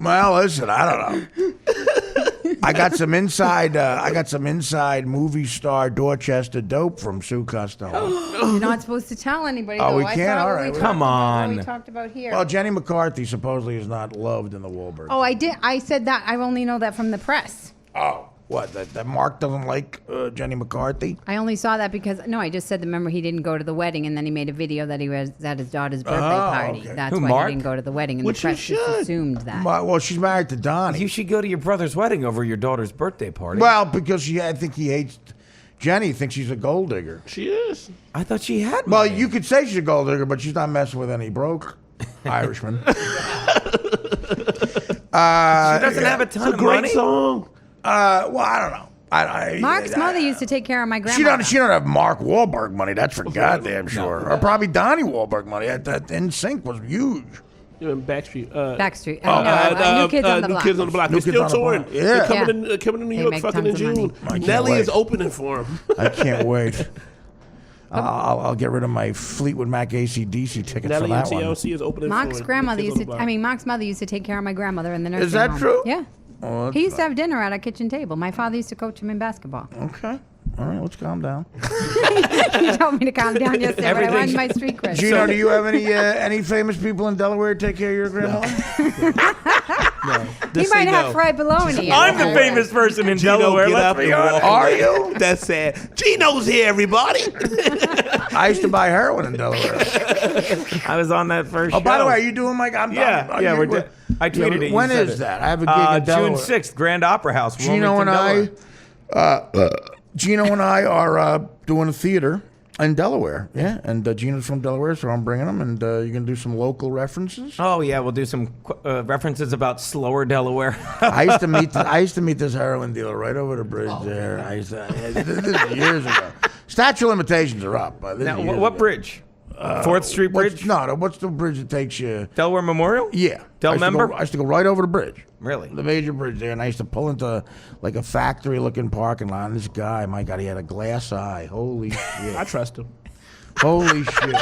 Well, listen, I don't know. I got some inside movie star Dorchester dope from Sue Costello. You're not supposed to tell anybody. Oh, though. we I can't? thought All we right. talked Come about on. what we talked about here. Well, Jenny McCarthy supposedly is not loved in the Wahlberg. Oh, I did. I said that. I only know that from the press. Oh, what? That Mark doesn't like Jenny McCarthy? I only saw that because I just said remember he didn't go to the wedding, and then he made a video that he was at his daughter's birthday party. okay. That's Who, why Mark? he didn't go to the wedding, and Which the you press just should. assumed that. Well, she's married to Donnie. You should go to your brother's wedding over your daughter's birthday party. Well, because I think he hates Jenny. Thinks she's a gold digger. She is. I thought she had. Well, money. you could say she's a gold digger, but she's not messing with any broke Irishman. She doesn't have a ton It's a of great money. song. Well, I don't know. Mark's mother used to take care of my She grandma. don't have Mark Wahlberg money. That's for goddamn sure. Or probably Donnie Wahlberg money. That NSYNC was huge. Backstreet. Backstreet. New Kids on the Block. New Kids on the Block. New They're Kids still on the touring. Block. Yeah. They're coming to New They York make fucking in tons of money. June. I can't Nelly wait. is opening for them. I can't wait. I'll get rid of my Fleetwood Mac ACDC tickets Nelly for and that one. TLC is opening Mark's for grandmother New Kids used on the to. Block. I mean, Mark's mother used to take care of my grandmother in the nursing that home. true? Yeah. Oh, that's He used to have dinner at our kitchen table. My father used to coach him in basketball. okay. All right, let's calm down. He told me to calm down yesterday, but I Everything- wanted my street cred. Gino, do you have any famous people in Delaware take care of your grandmother? He might have fried bologna. I'm the famous person in Gino, Delaware. get Let's up be and honest. walk Are away. you? That's sad. Gino's here, everybody. I used to buy heroin in Delaware. I was on that first. Oh, by the show. way, are you doing my? I tweeted it. When You said is it. that? I have a gig in June Delaware. 6th, Grand Opera House. Gino Wilmington, and Delaware. Gino and I are doing a theater in Delaware. Yeah, and Gino's from Delaware, so I'm bringing him, and you can do some local references. Oh yeah, we'll do some references about slower Delaware. I used to meet this heroin dealer right over the bridge there. This is years ago. Statute of limitations are up. This is Now, years what ago. bridge? 4th Street Bridge? What's the bridge that takes you? Delaware Memorial? Yeah. Del I used to go- Member? I used to go right over the bridge. Really? The major bridge there, and I used to pull into like a factory-looking parking lot. And this guy, my God, he had a glass eye. Holy shit! I trust him. Holy shit!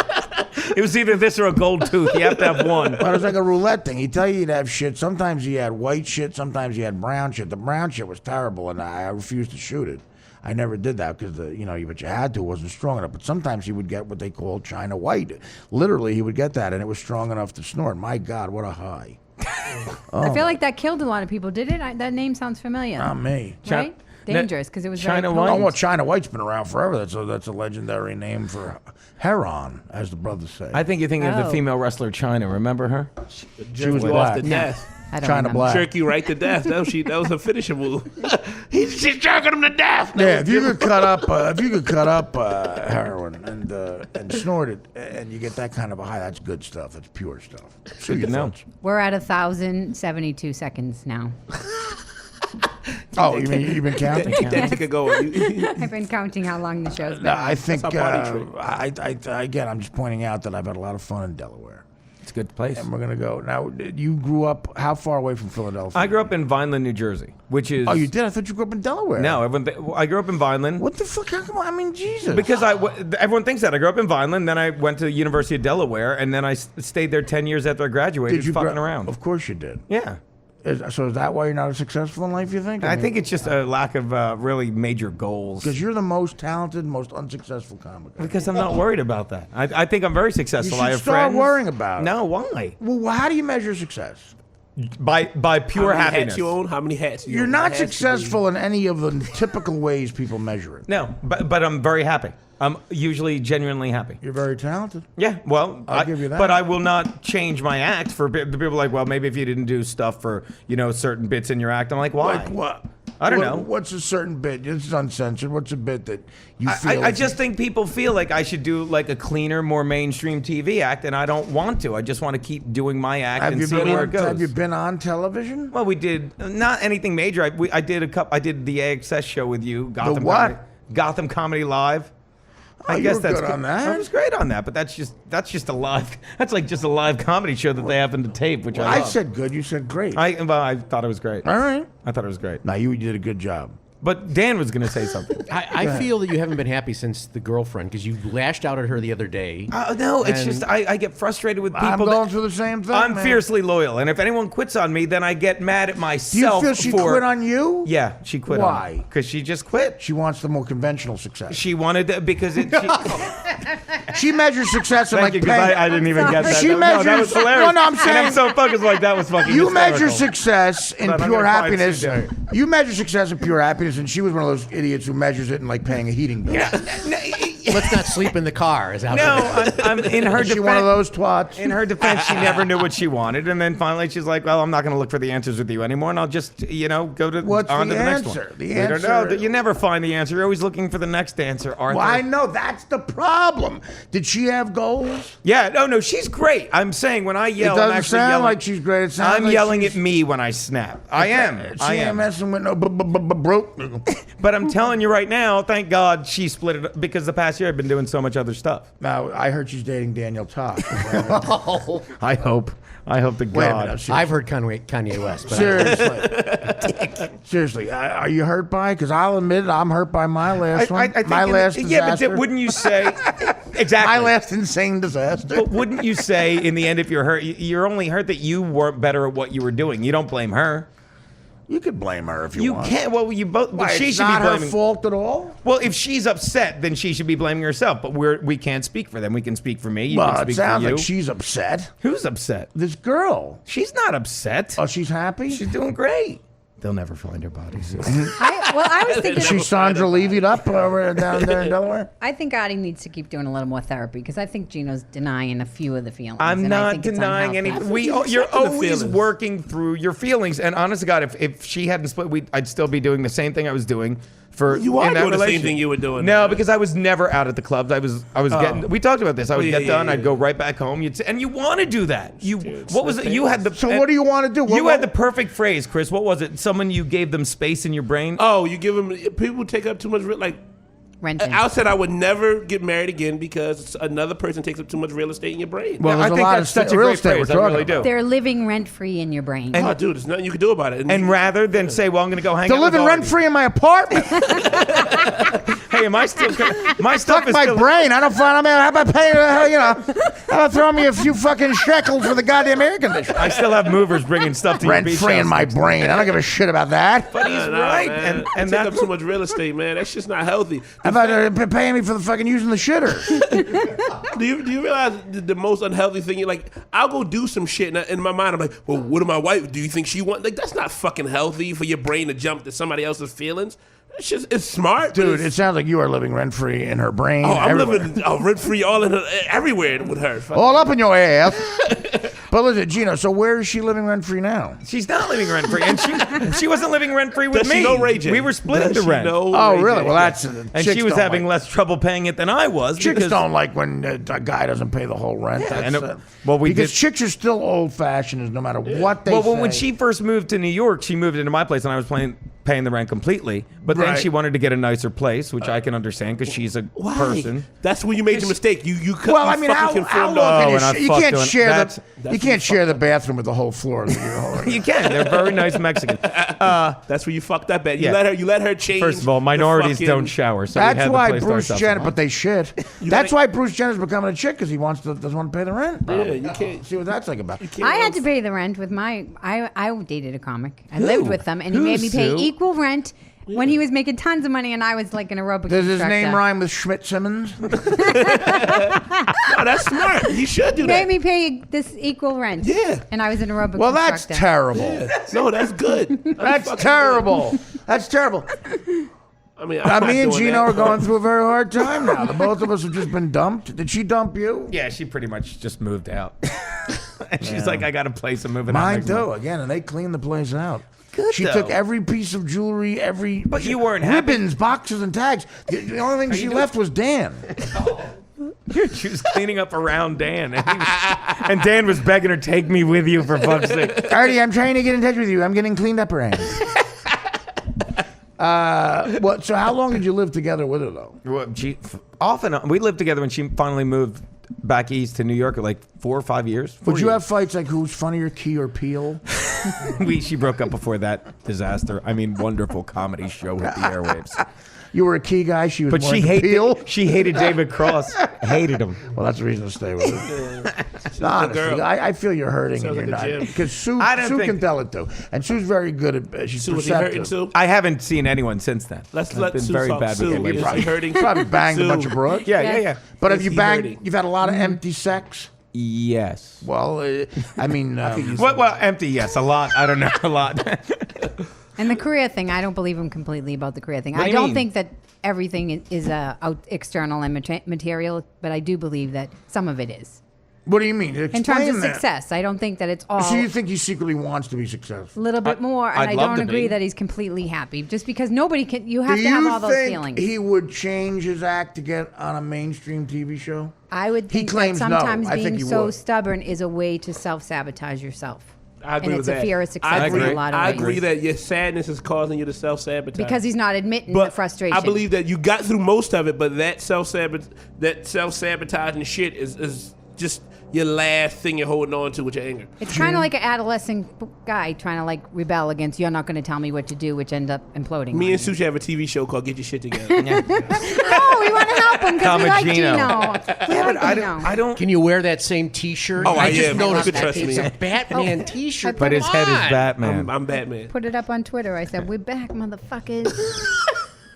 It was either this or a gold tooth. You have to have one. But it was like a roulette thing. He'd tell you you'd have shit. Sometimes he had white shit. Sometimes he had brown shit. The brown shit was terrible, and I refused to shoot it. I never did that because but you had to. It wasn't strong enough. But sometimes he would get what they called China White. Literally, he would get that, and it was strong enough to snort. My God, what a high! I feel like that killed a lot of people. Did it? That name sounds familiar. Not me. Right? Dangerous because it was China very White? Oh, potent. well, China White's been around forever. That's a legendary name for heron, as the brothers say. I think you're thinking of the Oh. female wrestler China. Remember her? she was lost black. to death. I don't China remember. Black. Jerk you right to death. That was her finishing move. She's jerking him to death. Yeah, if you could cut up heroin and snort it, and you get that kind of a high, that's good stuff. That's pure stuff. So Good to know. We're at 1,072 seconds now. Oh, you've been counting? Take a go. I've been counting how long the show's been. No, I think That's our party again, I'm just pointing out that I've had a lot of fun in Delaware, It's a good place. and we're gonna go now. You grew up how far away from Philadelphia? I grew up in Vineland, New Jersey, which is. Oh, you did? I thought you grew up in Delaware. No, I grew up in Vineland. What the fuck? How come? I mean, Jesus. Because everyone thinks that. I grew up in Vineland, then I went to the University of Delaware, and then I stayed there 10 years after I graduated, did you fucking around. Of course you did. Yeah. So is that why you're not as successful in life? You think? I think it's just a lack of really major goals. because you're the most talented, most unsuccessful comic. Because I'm not worried about that. I think I'm very successful. You I should have start friends. worrying about it. No, why? Well, how do you measure success? By pure How many happiness. hats you own? How many hats you You're own? not It has to be- successful in any of the typical ways people measure it. No, but I'm very happy. I'm usually genuinely happy. You're very talented. Yeah, well, I'll give you that. But I will not change my act for the people like, well, maybe if you didn't do stuff for certain bits in your act, I'm like, why? Like what? I don't know. What's a certain bit? It's uncensored. What's a bit that you feel? I just think people feel like I should do like a cleaner, more mainstream TV act, and I don't want to. I just want to keep doing my act have and you see been where on, it goes. Have you been on television? Well, we did not anything major. I did I did the AXS show with you. Gotham what? Comedy, Gotham Comedy Live. Oh, I you guess were that's good on that. I was great on that, but that's just a live. That's like just a live comedy show that they happen to tape, which I I love. said good. You said great. I thought it was great. All right. I thought it was great. Now you did a good job. But Dan was going to say something. I feel that you haven't been happy since the girlfriend because you lashed out at her the other day. No, it's And- just I get frustrated with people. I'm that- going through the same thing. I'm man. fiercely loyal, and if anyone quits on me, then I get mad at Do you myself. feel she for, quit on you? Yeah, she quit. Why? Because she just quit. She wants the more conventional success. She wanted to, because it. She measures success in Thank like you, because paying. I didn't even get that. She No, that measures- was hilarious. No, I'm And saying- I'm so focused like that was fucking. You measure hysterical. success in But I'm pure gonna find happiness. Sue You measure success in pure happiness, and she was one of those idiots who measures it in like paying a heating bill. Let's not sleep in the car. Is how No, I'm in her Is she defense. one of those twats? In her defense, she never knew what she wanted, and then finally she's like, "Well, I'm not going to look for the answers with you anymore, and I'll just, go to What's on the to the next answer? one." The I don't know. answer- You never find the answer. You're always looking for the next answer, Arthur. Well, I know that's the problem. Did she have goals? Yeah, no, she's great. I'm saying when I yell, It doesn't I'm actually sound yelling. like she's great. It sounds I'm like yelling she's- at me when I snap. I am. She I ain't am. messing with no broke. But I'm telling you right now, thank God she split it up, because the past year I've been doing so much other stuff. Now I heard she's dating Daniel Tosh. I hope. I hope to Wait a God. minute. I've heard Kanye West. But Seriously, seriously, are you hurt by? Because I'll admit it, I'm hurt by my last one. I think my last yeah, disaster. but wouldn't you say exactly? my last insane disaster. But wouldn't you say in the end, if you're hurt, you're only hurt that you weren't better at what you were doing? You don't blame her. You could blame her if you You want. can't. Well, you both. Why, But she it's should not be her blaming. fault at all. Well, if she's upset, then she should be blaming herself. But we can't speak for them. We can speak for me. You Well, can it speak for sounds you. like she's upset. Who's upset? This girl. She's not upset. Oh, she's happy. She's doing great. They'll never find her body. I was thinking. She's Sandra Levied up over down there in Delaware. I think Artie needs to keep doing a little more therapy because I think Gino's denying a few of the feelings. I'm and I not think it's denying unhealthy. anything. You're accepting the always feelings. working through your feelings. And honest to God, if she hadn't split, I'd still be doing the same thing I was doing. You are in that doing the same relationship. thing you were doing. No, because I was never out at the clubs. I was getting. We talked about this. I would Yeah, get done. yeah, I'd go right back home. And you want to do that. What was it? You had the. So what do you want to do? You had the perfect phrase, Chris. What was it? Someone you gave them space in your brain. Oh, you give them people take up too much. Renting. Al said I would never get married again because another person takes up too much real estate in your brain. Well, I there's a think lot that's of such a real great estate phrase. we're I talking really about. do. They're living rent free in your brain. Oh, dude, there's nothing you can do about it. And rather than say, "Well, I'm going to go hang They're out with living Artie." rent free in my apartment. Hey, am I still? My stuff Fuck is my still. brain. I don't find. I mean, how about paying? How about throwing me a few fucking shekels for the goddamn air conditioner? I still have movers bringing stuff to your Rent beach free in house. my brain. I don't give a shit about that. But he's Nah, right, man. and take that up so much real estate, man. That's just not healthy. How about paying me for the fucking using the shitter? Do you realize the most unhealthy thing? You're like, I'll go do some shit, and in my mind, I'm like, well, what do my wife? Do you think she want? Like, that's not fucking healthy for your brain to jump to somebody else's feelings. It's smart, but Dude, it's- it sounds like you are living rent free in her brain. Oh, I'm everywhere. living rent free all in her, everywhere with her. Fuck. All up in your ass. But listen, Gino, so where is she living rent free now? she's not living rent free, and she wasn't living rent free with Does me. she know Ray J? We were splitting Does the she rent, know Oh, Ray really? J? Well, that's and chicks she was don't having like, less trouble paying it than I was. Chicks because don't like when a guy doesn't pay the whole rent. Yeah, That's, and it- well, we because did- chicks are still old fashioned, no matter what they say. Well, when she first moved to New York, she moved into my place, and I was paying the rent completely. But then Right. she wanted to get a nicer place, which I can understand because she's a Why? person. That's when you made your mistake. You Well, you I mean, fucking how conformed long on- can and I you fucked can't doing- share that's the when you you can't share the bathroom with the whole floor. You can. They're very nice Mexicans. That's where you fucked up at. You Yeah. let her change. First of all, the minorities fucking- don't shower, so we That's had the why place to Bruce ourselves. Jenner, but they shit. That's like- why Bruce Jenner's becoming a chick because he doesn't want to pay the rent. Yeah, you can't. See what that's like about. I had to pay the rent with I dated a comic. I lived with him, and he made me pay Sue? equal rent when he was making tons of money, and I was like an aerobics Does his instructor. name rhyme with Schmidt Simmons? No, that's smart. You should do He that. made me pay this equal rent. Yeah. And I was an aerobics Well, that's instructor. terrible. No, that's good. That's fucking terrible. That's terrible. good. I mean, I'm Me not and doing Gino that. are going through a very hard time now. The both of us have just been dumped. Did she dump you? Yeah, she pretty much just moved out. And she's like, I got a place. I'm moving out. Mine next month. too. Again, and they cleaned the place out. Good, She though. took every piece of jewelry, But you weren't happy. ribbons, boxes, and tags. The only thing she you left was Dan. She was cleaning up around Dan, and Dan was begging her, "Take me with you, for fuck's sake." Artie, I'm trying to get in touch with you. I'm getting cleaned up around. What? So how long did you live together with her though? Well, off and on. We lived together when she finally moved back east to New York, like 4 or 5 years. 4 Would you years. have fights like who's funnier, Key or Peele? She broke up before that disaster. I mean, wonderful comedy show with the airwaves. You were a Key guy. She was But more she into Peele. hated David Cross. Hated him. Well, that's the reason to stay with her. Honestly, girl. I feel you're hurting and Sounds you're like a not. gym. Because Sue I don't can think- tell it too. And Sue's very good at she's Sue, was he hurting perceptive. too? I haven't seen anyone since then. Let's I've let been Sue very talk. bad Sue, with is it. he hurting? Probably banged a Sue. bunch of broads. Yeah, Yes. yeah. But Is have you he banged? hurting? You've had a lot of empty sex. Yes. Well, I mean, Well, empty. Yes, a lot. I don't know, a lot. And the career thing, I don't believe him completely about the career thing. What do I you don't mean? think that everything is external and material, but I do believe that some of it is. what do you mean? In terms Explain of that. success, I don't think that it's all So you think he secretly wants to be successful? a little bit more, and I'd I love don't to agree be. that he's completely happy. Just because nobody can, you have Do to have you all those think feelings. he would change his act to get on a mainstream TV show? I would He think claims that no. sometimes I think being he so would. stubborn is a way to self-sabotage yourself. I agree And with it's a that. fear of success I in agree. a lot of I ways. agree that your sadness is causing you to self-sabotage. Because he's not admitting but the frustration. I believe that you got through most of it, but that self-sabotaging shit is just your last thing you're holding on to with your anger. It's kind of like an adolescent guy trying to like rebel against "you're not going to tell me what to do," which end up imploding. Me on and you. Sushi have a TV show called Get Your Shit Together. No, we want to help him because we like Comagino. Gino. Yeah, We but like Gino. I don't. Can you wear that same T-shirt? Oh, I just am. noticed You can that trust it's me. a Batman T-shirt. But his Come head is on. Batman. I'm Batman. Put it up on Twitter. I said, "We're back, motherfuckers."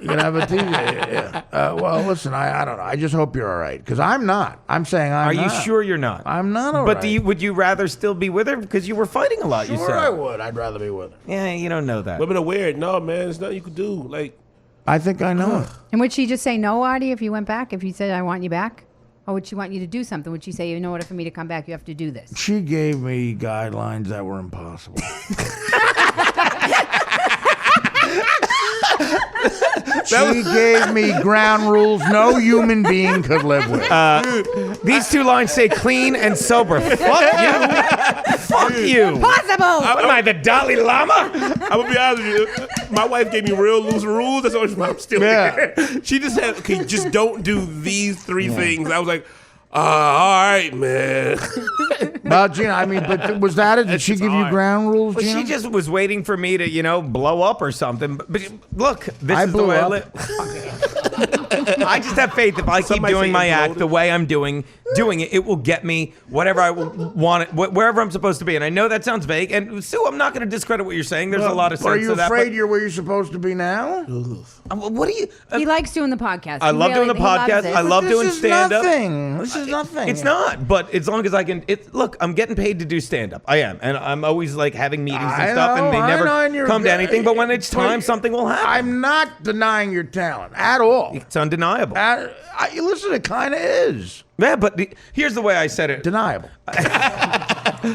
You can have a TV. Yeah. Well, listen, I don't know. I just hope you're all right because I'm not. I'm saying I'm Are not. you sure you're not? I'm not all But right. would you rather still be with her because you were fighting a lot? You Sure, said. I would. I'd rather be with her. Yeah, you don't know that. Women are weird. No, man, there's nothing you could do. Like, I think I know it. And would she just say no, Artie, if you went back? If you said, "I want you back," or would she want you to do something? Would she say, "In order for me to come back, you have to do this"? She gave me guidelines that were impossible. She gave me ground rules no human being could live with. These two lines say clean and sober. Fuck you. Fuck you. Possible. What am I, the Dalai Lama? I'm gonna be honest with you. My wife gave me real loose rules. That's why I'm still Yeah. here. She just said, "Okay, just don't do these three things." I was like, all right, man. Well, Gina, I mean, but was that it? Did she give you hard. ground rules, Well, Gina? she just was waiting for me to, blow up or something. But look, this I is the blew way I up. live. I just have faith if I keep Somebody doing say my it's act loaded. the way I'm doing it, it will get me whatever I want, wherever I'm supposed to be. And I know that sounds vague. And Sue, I'm not going to discredit what you're saying. There's a lot of sense Are you to that. afraid you're where you're supposed to be now? What do you? He likes doing the podcast. I love doing the he loves podcast. it. I love doing This is stand-up. nothing. This is nothing. It's not, but as long as I can. Look, I'm getting paid to do stand-up. I am, and I'm always like having meetings and I stuff, know, and they I never know, and you're come to good. anything. But when it's time, something will happen. I'm not denying your talent at all. It's undeniable. Listen, it kind of is Yeah, but here's the way I said it. deniable.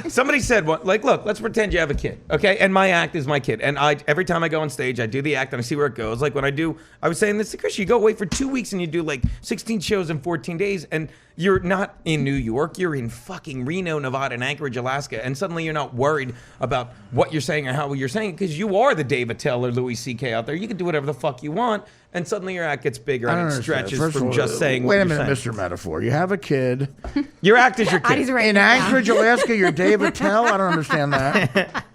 Somebody said, "What? Like, look, let's pretend you have a kid, okay? And my act is my kid. And every time I go on stage, I do the act and I see where it goes. Like when I was saying this to Chris, you go away for 2 weeks and you do like 16 shows in 14 days, and you're not in New York, you're in fucking Reno, Nevada, and Anchorage, Alaska, and suddenly you're not worried about what you're saying or how you're saying it because you are the Dave Attell or Louis C.K. out there. You can do whatever the fuck you want, and suddenly your act gets bigger I and don't it understand. stretches First of from all, just saying. Wait what a minute, you're saying. Mr. Metaphor. You have a kid Your act is your kid. Artie's right in now. Anchorage, Alaska. You're Dave Attell. I don't understand that.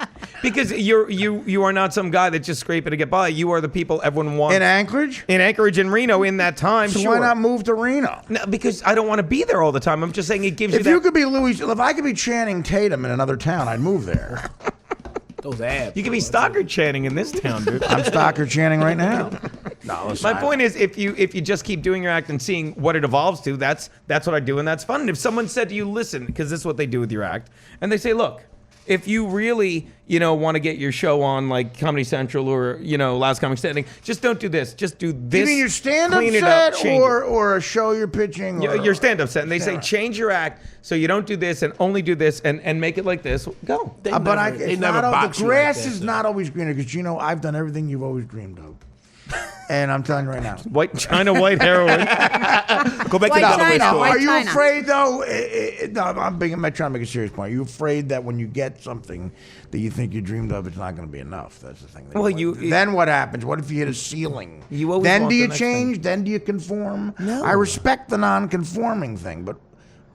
Because you are not some guy that's just scraping to get by. You are the people everyone wants. In Anchorage? In Anchorage and Reno in that time, So sure. why not move to Reno? No, because I don't want to be there all the time. I'm just saying it gives If you you that. could be if I could be Channing Tatum in another town, I'd move there. Those abs. You could be Stockard Channing in this town, dude. I'm Stockard Channing right now. No, listen, My point is, if you just keep doing your act and seeing what it evolves to, that's what I do, and that's fun. And if someone said to you, listen, because this is what they do with your act, and they say, look, if you really, want to get your show on like Comedy Central or, Last Comic Standing, just don't do this. Just do this. You mean your stand-up clean it up, set change it. or a show you're pitching? Your stand-up set, and they say change your act so you don't do this and only do this and make it like this. Go. They But they it's never not, box the you like grass that, is though. not always greener because I've done everything you've always dreamed of, and I'm telling you right now. White China, white heroin. Go back White to the China, store. white Are you China. afraid though? No, I'm trying to make a serious point. Are you afraid that when you get something that you think you dreamed of, it's not going to be enough? That's the thing. Well, then what happens? What if you hit a ceiling? You always then want do the you next change? thing. Then do you conform? No. I respect the non-conforming thing, but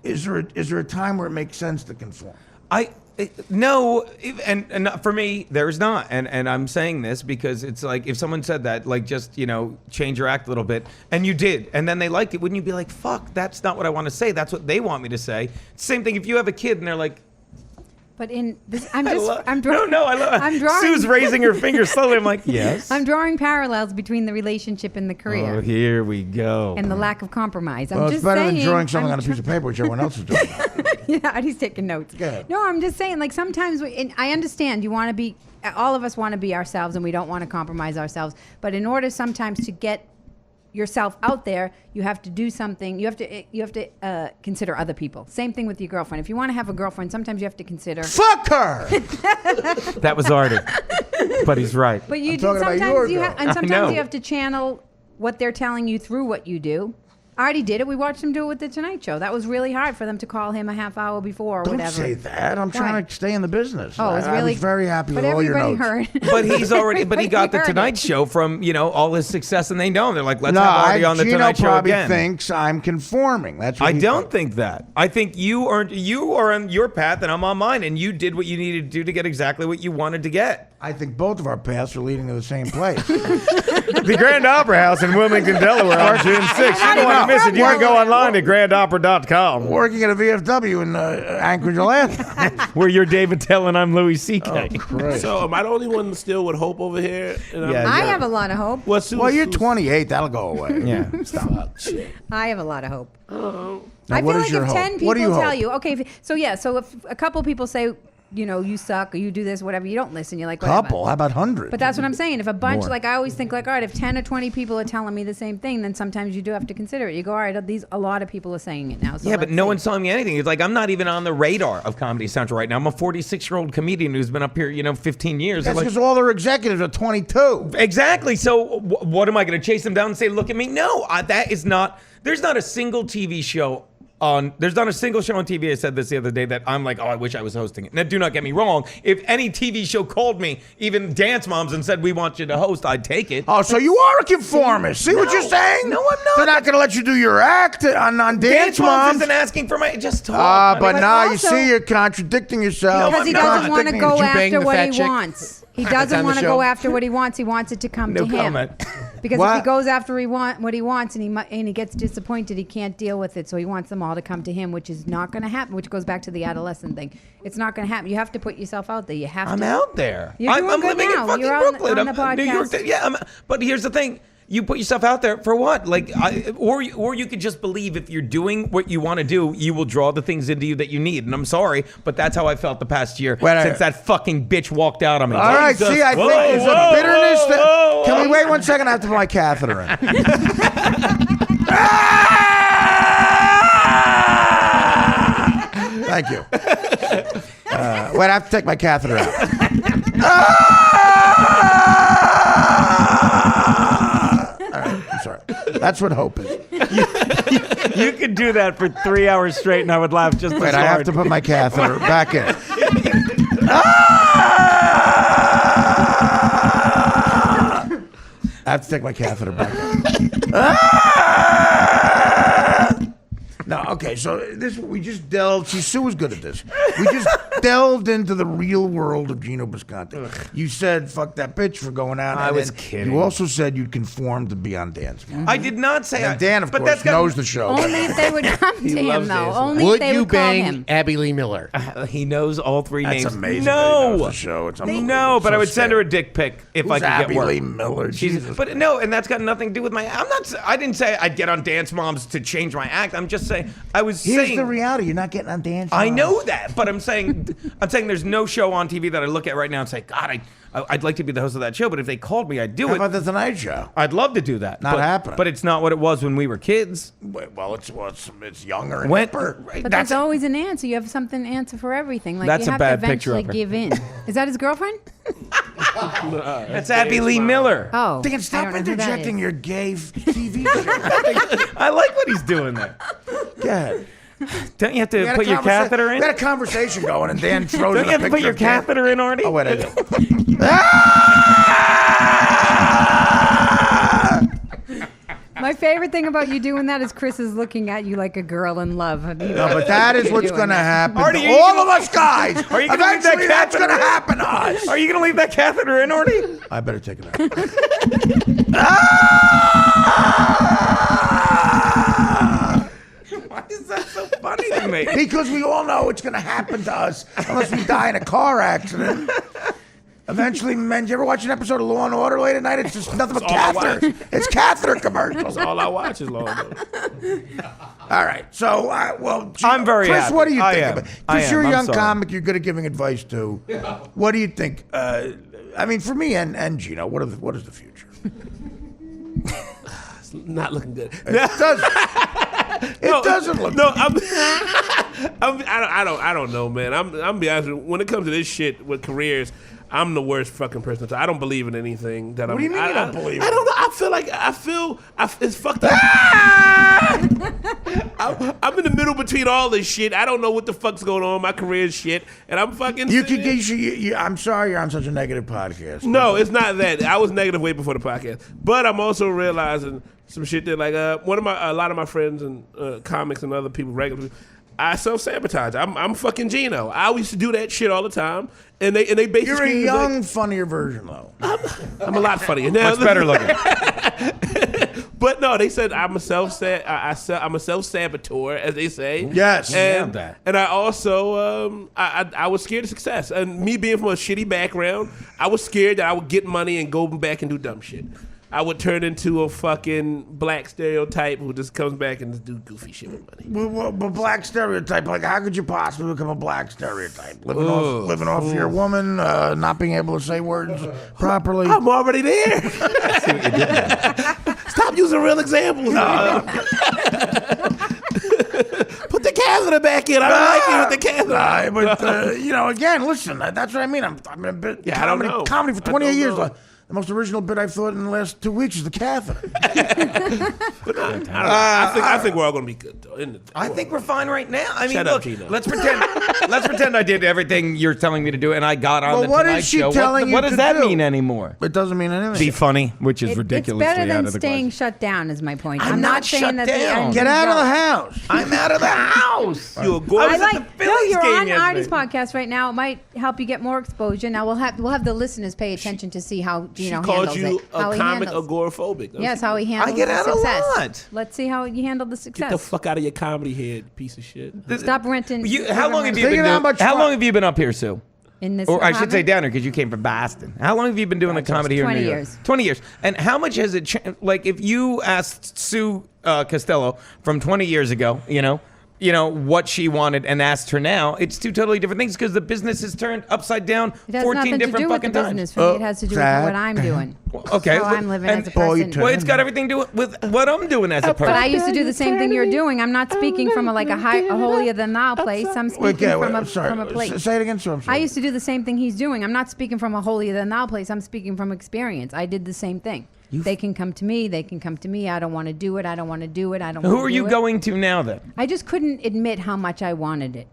is there a time where it makes sense to conform? No, and for me, there's not, and I'm saying this because it's like if someone said that, like just change your act a little bit, and you did, and then they liked it, wouldn't you be like, fuck, that's not what I want to say, that's what they want me to say? Same thing if you have a kid and they're like, But in this, I'm I just, love, I'm drawing. no, I love. I'm drawing. Sue's raising her finger slowly. I'm like, yes. I'm drawing parallels between the relationship and the career Oh, here we go. and the lack of compromise. I'm Well, just it's better saying, than drawing something I'm on a piece of paper, which everyone else is doing. Yeah, he's taking notes. Go ahead. No, I'm just saying, like sometimes, and I understand you want to be, all of us want to be ourselves and we don't want to compromise ourselves. But in order sometimes to get yourself out there, you have to do something. You have to consider other people. Same thing with your girlfriend. If you want to have a girlfriend, sometimes you have to consider. Fuck her! That was Artie, but he's right. But you I'm do talking about sometimes your you girl. have, and I sometimes know. you have to channel what they're telling you through what you do. Artie did it. We watched him do it with the Tonight Show. That was really hard for them to call him a half hour before or Don't whatever. say that. I'm Why? trying to stay in the business. Oh, it was I really. was very happy but with all your everybody notes. heard. But he's already. But he got the Everybody heard Tonight it. Show from all his success, and they know. They're like, let's No, have Artie on the Gino Tonight Show probably again. thinks I'm conforming. That's what I he don't thinks. think that. I think you are on your path and I'm on mine, and you did what you needed to do to get exactly what you wanted to get. I think both of our paths are leading to the same place. The Grand Opera House in Wilmington, Delaware on June 6th. You don't want to miss it. You can go online to grandopera.com, Working at a VFW in Anchorage, Alaska. where you're David Tell and I'm Louis C.K. So am I the only one still with hope over here? And I'm- Yeah, I have a lot of hope. Well, Sue- Well, you're Sue- 28. That'll go away. Yeah. Fuck, shit. I have a lot of hope. Now, I what feel is like your if hope? 10 What do people you tell hope? you, okay, so if a couple people say, you suck or you do this, whatever, you don't listen. You're like, whatever. Couple? How about 100? But that's what I'm saying. If a bunch, More. like I always think, like, all right, if 10 or 20 people are telling me the same thing, then sometimes you do have to consider it. You go, all right, a lot of people are saying it now. So Yeah, but let's no see. one's telling me anything. It's like I'm not even on the radar of Comedy Central right now. I'm a 46-year-old comedian who's been up here, 15 years. That's I'm like, because all their executives are 22. exactly. So what am I going to chase them down and say, look at me? No, that is not. There's not a single TV show There's not a single show on TV. I said this the other day that I'm like, oh, I wish I was hosting it. Now, do not get me wrong. If any TV show called me, even Dance Moms, and said we want you to host, I'd take it. Oh, so you are a conformist. See what you're saying? No, I'm not. They're not going to let you do your act on Dance Moms. isn't asking for my just talk. But now you also- see you're contradicting yourself. Because he You're doesn't want to contradicting go yourself. bang after the what fat he chick? wants. He on doesn't the want to show? go after what he wants. He wants it to come No to him. comment. Because What? if he goes after what he wants and he gets disappointed, he can't deal with it. So he wants them all to come to him, which is not going to happen. Which goes back to the adolescent thing. It's not going to happen. You have to put yourself out there. You have I'm to. out there. You're I'm doing good living now. in fucking You're on Brooklyn. the I'm New York. podcast. Yeah, but here's the thing. You put yourself out there for what? Like, or you could just believe if you're doing what you want to do, you will draw the things into you that you need. And I'm sorry, but that's how I felt the past year since that fucking bitch walked out on me. All right, see, I think it's a bitterness that... Can we wait 1 second? I have to put my catheter in. Thank you. Wait, I have to take my catheter out. All right, I'm sorry. That's what hope is. You could do that for 3 hours straight, and I would laugh just as Wait, hard. I have to put my catheter back in. I have to take my catheter back in. No, okay, so we just delved. See, Sue was good at this. We just delved into the real world of Gino Bisconti. You said, fuck that bitch for going out. I and was then kidding. You also said you'd conform to be on Dance Moms. I did not say. And Dan, of but course, that's got- knows the show. Only if they would come to him, loves though. dancing. Only if Would they you would call bang him. Abby Lee Miller? He knows all three That's names. amazing. that he knows No, the show. It's unbelievable. no, but So I would send her a sad. dick pic if Who's I could Abby get work. Lee Miller? Jesus. But no, and that's got nothing to do with my. I didn't say I'd get on Dance Moms to change my act. I'm just saying I was Here's saying. the reality: you're not getting on Dance I Moms. know that, but I'm saying there's no show on TV that I look at right now and say, God, I'd like to be the host of that show. But if they called me, I'd do How it. about the Tonight Show? I'd love to do that. Not but, happening. But it's not what it was when we were kids. Well, it's younger and When, hipper. But there's always an answer. You have something to answer for everything. Like That's you a have bad to picture eventually of her. give in. Is that his girlfriend? That's Abby Lee Miller. Oh, Dan, I stop don't know who that interjecting is. your gay TV show. I like what he's doing there. Go ahead. Don't you have to We had a put your conversa- catheter in? We had a conversation going, and Dan throws Don't in you a have to put picture your of Dan. catheter in, Artie? Oh, wait, I do. My favorite thing about you doing that is Chris is looking at you like a girl in love. No, but that is what's going to happen Artie, to are you all gonna- of us guys. Are you gonna leave that Eventually, that's catheter going to in? happen to us. Are you going to leave that catheter in, Artie? I better take it out. Why is that so funny to me? Because we all know it's going to happen to us unless we die in a car accident. Eventually, men, you ever watch an episode of Law and Order late at night? It's just nothing but all I catheter. It's catheter commercials. That's all I watch is Law and Order. All right. So, I'm very Chris, happy. what do you I think am. about it? I Chris, am. you're a I'm young sorry. comic. You're good at giving advice too. What do you think? I mean, for me and Gino, what is the future? It's not looking good. It doesn't look. No, I don't know, man. I'm be honest with you. When it comes to this shit with careers, I'm the worst fucking person. I don't believe in anything that What do you mean you don't believe I in don't know. I feel it's fucked up. I'm in the middle between all this shit. I don't know what the fuck's going on. My career is shit, and I'm fucking. I'm sorry you're on such a negative podcast. No, it's not that. I was negative way before the podcast, but I'm also realizing some shit that like a lot of my friends and comics and other people, regular people, I self-sabotage. I'm fucking Gino. I used to do that shit all the time, and they basically You're a young, funnier version though. I'm a lot funnier now. Much better looking. But no, they said I'm a self-saboteur, as they say. Yes. and, that. and I also I was scared of success, and me being from a shitty background, I was scared that I would get money and go back and do dumb shit. I would turn into a fucking black stereotype who just comes back and just do goofy shit with money. But black stereotype, like how could you possibly become a black stereotype? Living off your woman, not being able to say words properly. I'm already there. Stop using real examples. Put the catheter back in. I don't like you with the catheter. But again, listen, that's what I mean. I'm a bit Yeah, I don't know. comedy for I 28 don't years. know. The most original bit I've thought in the last 2 weeks is the catheter. I think we're all gonna be good though. I think we're fine right now. I mean, Shut up, look, Gino. let's pretend I did everything you're telling me to do, and I got on Well, the what Tonight is she Show. telling you What does to that do? mean anymore? It doesn't mean anything. Be funny, which is ridiculously It's better out than of the staying question. shut down. Is my point. I'm not saying shut that down. the end Get out of the result- house. I'm out of the house. You a gorgeous. I I was at the like. Phillies No, you're game on yesterday. Artie's podcast right now. It might help you get more exposure. Now we'll have the listeners pay attention to see how She Gino called handles you it. How a he comic handles. agoraphobic. Yes, how he handles get the out a success. lot. Let's see how you handle the Get success. the fuck out of your comedy head, piece of shit. Stop renting. How long have you Think been? of how much How fun- long have you been up here, Sue? in this? Or I should say apartment? down here because you came from Boston. How long have you been doing the comedy here in 20 New York? years. 20 years. And how much has it changed? Like, if you asked Sue Costello from 20 years ago, you know what she wanted and asked her now, it's two totally different things because the business has turned upside down It has 14 nothing to different do with the fucking times. business for me. It has to do with sad. what I'm doing. Okay. How I'm living and- as a person. Well, it's got everything to do with what I'm doing as a person. But I used to do the same thing you're doing. I'm not speaking from a holier than thou place. I'm speaking from a place. Say it again, Sue. I'm sorry. I used to do the same thing he's doing. I'm not speaking from a holier than thou place. I'm speaking from experience. I did the same thing. They can come to me. They can come to me. I don't want to do it. I don't want to do it. I don't. Who wanna are do you it. going to now then? I just couldn't admit how much I wanted it.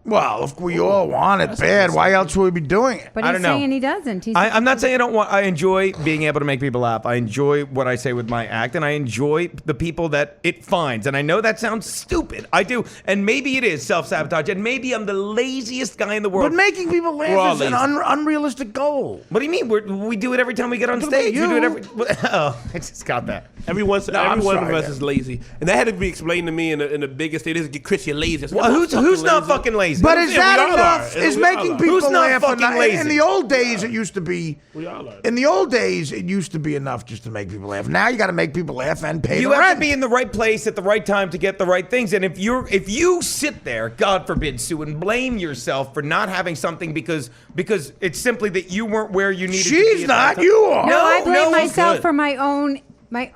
Well, if we all want it bad, why else would we be doing it? But I he's don't know. saying he doesn't. He's I'm not saying I don't want. I enjoy being able to make people laugh. I enjoy what I say with my act, and I enjoy the people that it finds. And I know that sounds stupid. I do, and maybe it is self-sabotage, and maybe I'm the laziest guy in the world. But making people all laugh is an lazy. unrealistic goal. What do you mean? We do it every time we get on What about stage. We do it you? every. Oh, I just got that. Every I'm one of sorry, us man. is lazy, and that had to be explained to me in the biggest state. This is Chris, you're lazy. I said, Well, I'm who's not lazy. fucking lazy? But is Yeah, that we all enough? are. Is We all making are. people Who's not laugh fucking enough? lazy? In the old days, it used to be. We all are. In the old days, it used to be enough just to make people laugh. Now you got to make people laugh and pay You the have rent. to be in the right place at the right time to get the right things. And if you sit there, God forbid, Sue, and blame yourself for not having something because it's simply that you weren't where you needed to be. She's at that not. time. You are. No, I blame no, it's myself good. for my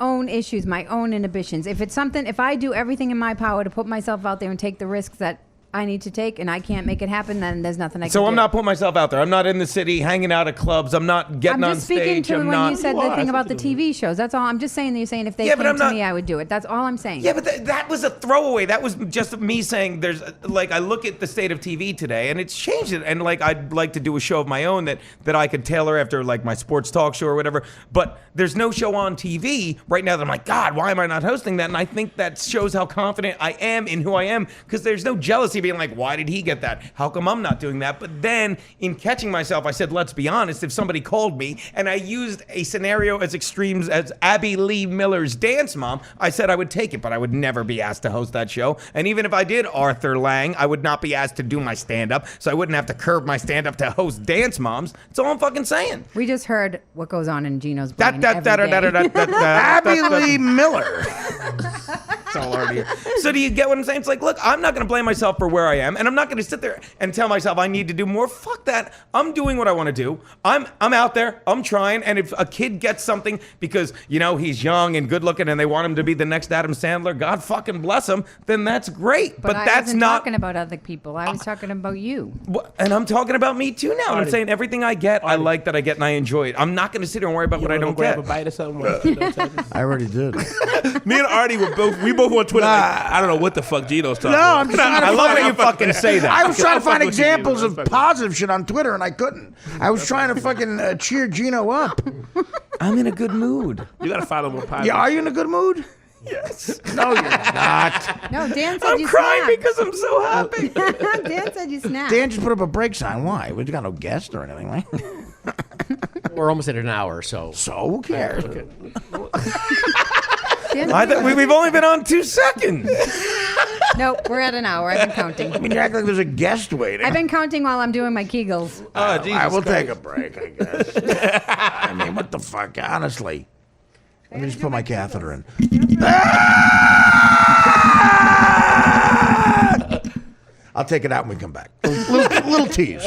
own issues, my own inhibitions. If I do everything in my power to put myself out there and take the risks that I need to take and I can't make it happen, then there's nothing I can do. So I'm not putting myself out there. I'm not in the city hanging out at clubs. I'm not getting I'm on just speaking stage. to I'm when not. you said You the are. thing That's about the what you're TV shows. That's all. I'm just saying that you're saying if they Yeah, but came I'm to not- me, I would do it. That's all I'm saying. Yeah, but that was a throwaway. That was just me saying there's like I look at the state of TV today and it's changed it. And like I'd like to do a show of my own that I could tailor after like my sports talk show or whatever. But there's no show on TV right now that I'm like, God, why am I not hosting that? And I think that shows how confident I am in who I am because there's no jealousy being like, why did he get that? How come I'm not doing that? But then in catching myself, I said, let's be honest, if somebody called me and I used a scenario as extreme as Abby Lee Miller's Dance Mom, I said I would take it, but I would never be asked to host that show. And even if I did Arthur Lang, I would not be asked to do my stand-up, so I wouldn't have to curb my stand-up to host Dance Moms. That's all I'm fucking saying. We just heard what goes on in Gino's brain Abby Lee Miller. It's all already here. So do you get what I'm saying? It's like, look, I'm not going to blame myself for where I am, and I'm not going to sit there and tell myself I need to do more. Fuck that. I'm doing what I want to do. I'm out there. I'm trying. And if a kid gets something because, he's young and good looking and they want him to be the next Adam Sandler, God fucking bless him, then that's great. But I that's wasn't not. talking about other people. I was talking about you. And I'm talking about me too now. And I'm Artie. saying everything I get, I like that I get and I enjoy it. I'm not going to sit here and worry about what I don't grab get. a bite or something. Don't touch us. I already did. Me and Artie were both on Twitter. Like, I don't know what the fuck Gino's talking No, about. I'm just trying to I love find- when you fucking say that. I was trying to find fuck with you, examples Gino. of Fuck with you. positive shit on Twitter, and I couldn't. I was trying to fucking cheer Gino up. I'm in a good mood. You gotta follow more podcast. Yeah, are you in a good mood? Yes. No, you're not. No, Dan said I'm you crying snapped. because I'm so happy. Dan said you snapped. Dan just put up a break sign. Why? We got no guest or anything, right? We're almost at an hour, so. So who cares? Dan- We've only been on 2 seconds. no, we're at an hour. I've been counting. I mean, you act like there's a guest waiting. I've been counting while I'm doing my Kegels. Oh, Jesus I will Christ. take a break, I guess. I mean, what the fuck? Honestly. Let me just put my catheter in. I'll take it out when we come back. Little tease.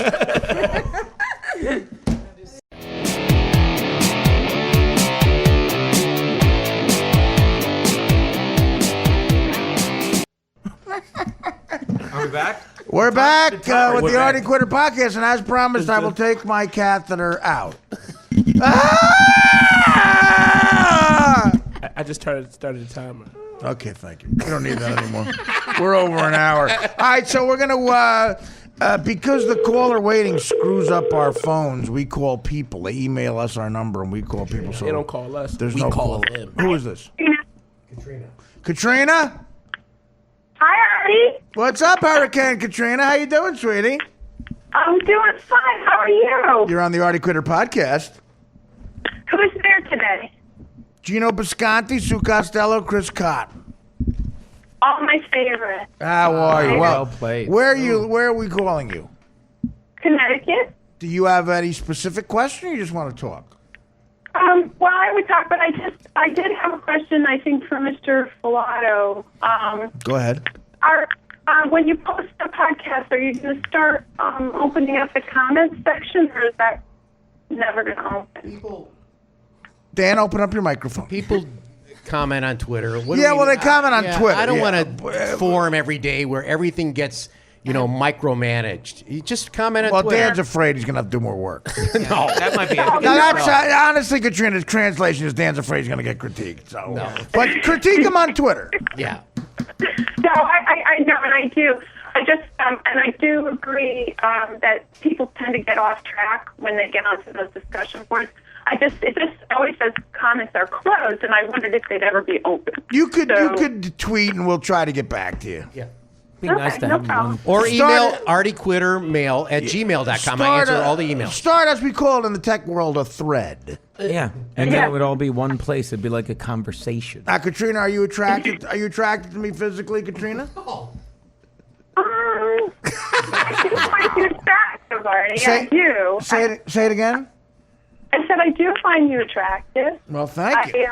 Are we back? We're back with We're the back. Artie Quitter podcast, and as promised, I will take my catheter out. Ah! I just started the timer. Okay, thank you. We don't need that anymore. We're over an hour. All right, so we're going to, because the caller waiting screws up our phones, we call people. They email us our number and we call people. So They don't call us. There's we no call call. them. Who is this? Katrina. Katrina? Hi, Artie. What's up, Hurricane Katrina? How you doing, sweetie? I'm doing fine. How are you? You're on the Artie Quitter podcast. Who's there today? Gino Bisconti, Sue Costello, Chris Cotton. All my favorite. How are you? Well played. Where are we calling you? Connecticut. Do you have any specific question or you just want to talk? Well, I would talk, but I did have a question, I think, for Mr. Filato. Go ahead. When you post a podcast, are you going to start opening up the comments section, or is that never going to open? Dan, open up your microphone. People comment on Twitter. What do Yeah, well, they comment on Twitter, I don't yeah. want to forum every day where everything gets, micromanaged. You just comment on Well, Twitter. Dan's afraid he's going to have to do more work. No, that might be it. No, that's, honestly, Katrina's translation is Dan's afraid he's going to get critiqued. So, but critique him on Twitter. Yeah. No, I know, and I do. I just, and I do agree that people tend to get off track when they get onto those discussion boards. It just always says comments are closed, and I wondered if they'd ever be open. You could tweet, and we'll try to get back to you. Yeah. Be nice to no have problem. one. Or email Start- artiequittermail@gmail.com. I answer all the emails. Start, as we call it in the tech world, a thread. Yeah, and then it would all be one place. It'd be like a conversation. Now, Katrina, are you attracted? Are you attracted to me physically, Katrina? I do find you attractive, Artie. I do. Say it again. I said I do find you attractive. Well, thank you.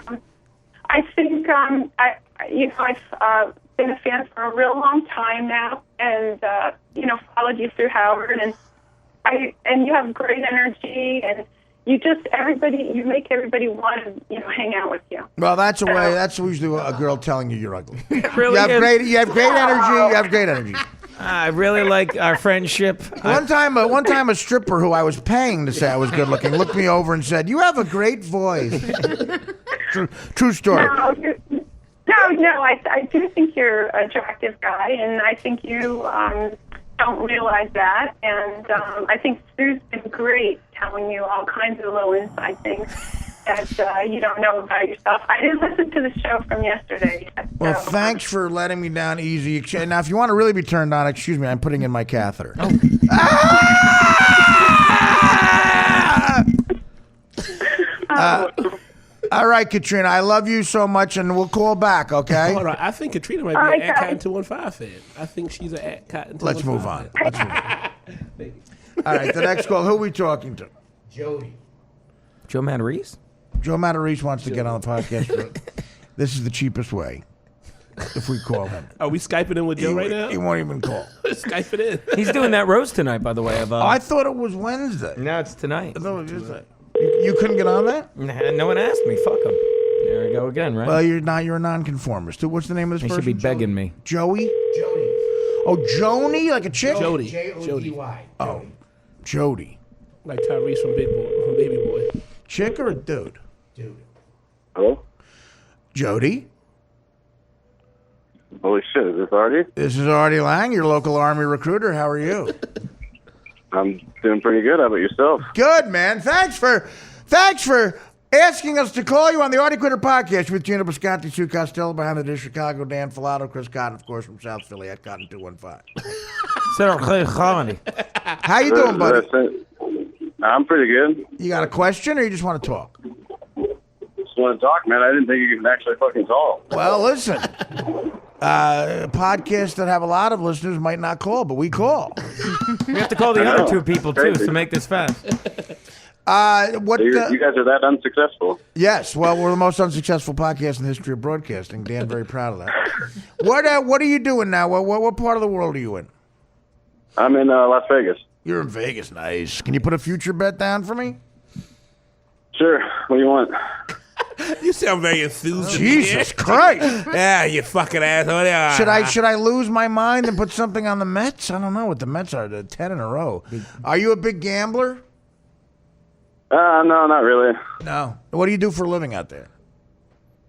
I think I've been a fan for a real long time now, and followed you through Howard, and you have great energy, and you make everybody want to hang out with you. Well, that's a way. That's usually a girl telling you you're ugly. Really You have is. great. You have great energy. You have great energy. I really like our friendship. One time, a stripper who I was paying to say I was good looking looked me over and said, "You have a great voice." True story. No, I do think you're an attractive guy, and I think you don't realize that. And I think Sue's been great telling you all kinds of little inside things that you don't know about yourself. I didn't listen to the show from yesterday yet. Well, so- thanks for letting me down easy. Now, if you want to really be turned on, excuse me, I'm putting in my catheter. All right, Katrina, I love you so much, and we'll call back, okay? Hold on. I think Katrina might All be right, an at guys. Cotton 215 fan. I think she's an at Cotton 215 Let's move on. fan. Let's move on. All right, the next call. Who are we talking to? Jody. Joe Matarese? Joe Matarese wants to get on the podcast. This is the cheapest way. If we call him. Are we Skyping in with Joe right now? He won't even call. Skype it in. He's doing that roast tonight, by the way. Of, I thought it was Wednesday. no, it's tonight. I thought it was just you couldn't get on that? Nah, no one asked me. Fuck him. There we go again, right? Well, you're not. You're a nonconformist. What's the name of this He person? should be begging me. Joey? Jody. Oh, Joni? Like a chick? Jody. Jody. Oh, Jody. Like Tyrese from Baby Boy. Chick or a dude? Dude. Hello? Jody? Holy shit, is this Artie? This is Artie Lang, your local Army recruiter. How are you? I'm doing pretty good. How about yourself? Good, man. Thanks for asking us to call you on the Artie Quitter podcast with Gino Bisconti, Sue Costello, behind the dish, Chicago, Dan Filato, Chris Cotton, of course, from South Philly at Cotton 215. How you doing, buddy? I'm pretty good. You got a question or you just want to talk? Just want to talk, man. I didn't think you could actually fucking talk. Well, listen. Podcasts that have a lot of listeners might not call, but we call. We have to call the other two people, too, to make this fast. What? So you guys are that unsuccessful? Yes. Well, we're the most unsuccessful podcast in the history of broadcasting. Dan, very proud of that. What are you doing now? What part of the world are you in? I'm in Las Vegas. You're in Vegas. Nice. Can you put a future bet down for me? Sure. What do you want? You sound very enthused. Jesus Christ. Yeah, you fucking asshole. Yeah. Should I lose my mind and put something on the Mets? I don't know what the Mets are. They're 10 in a row. Are you a big gambler? No, not really. No. What do you do for a living out there?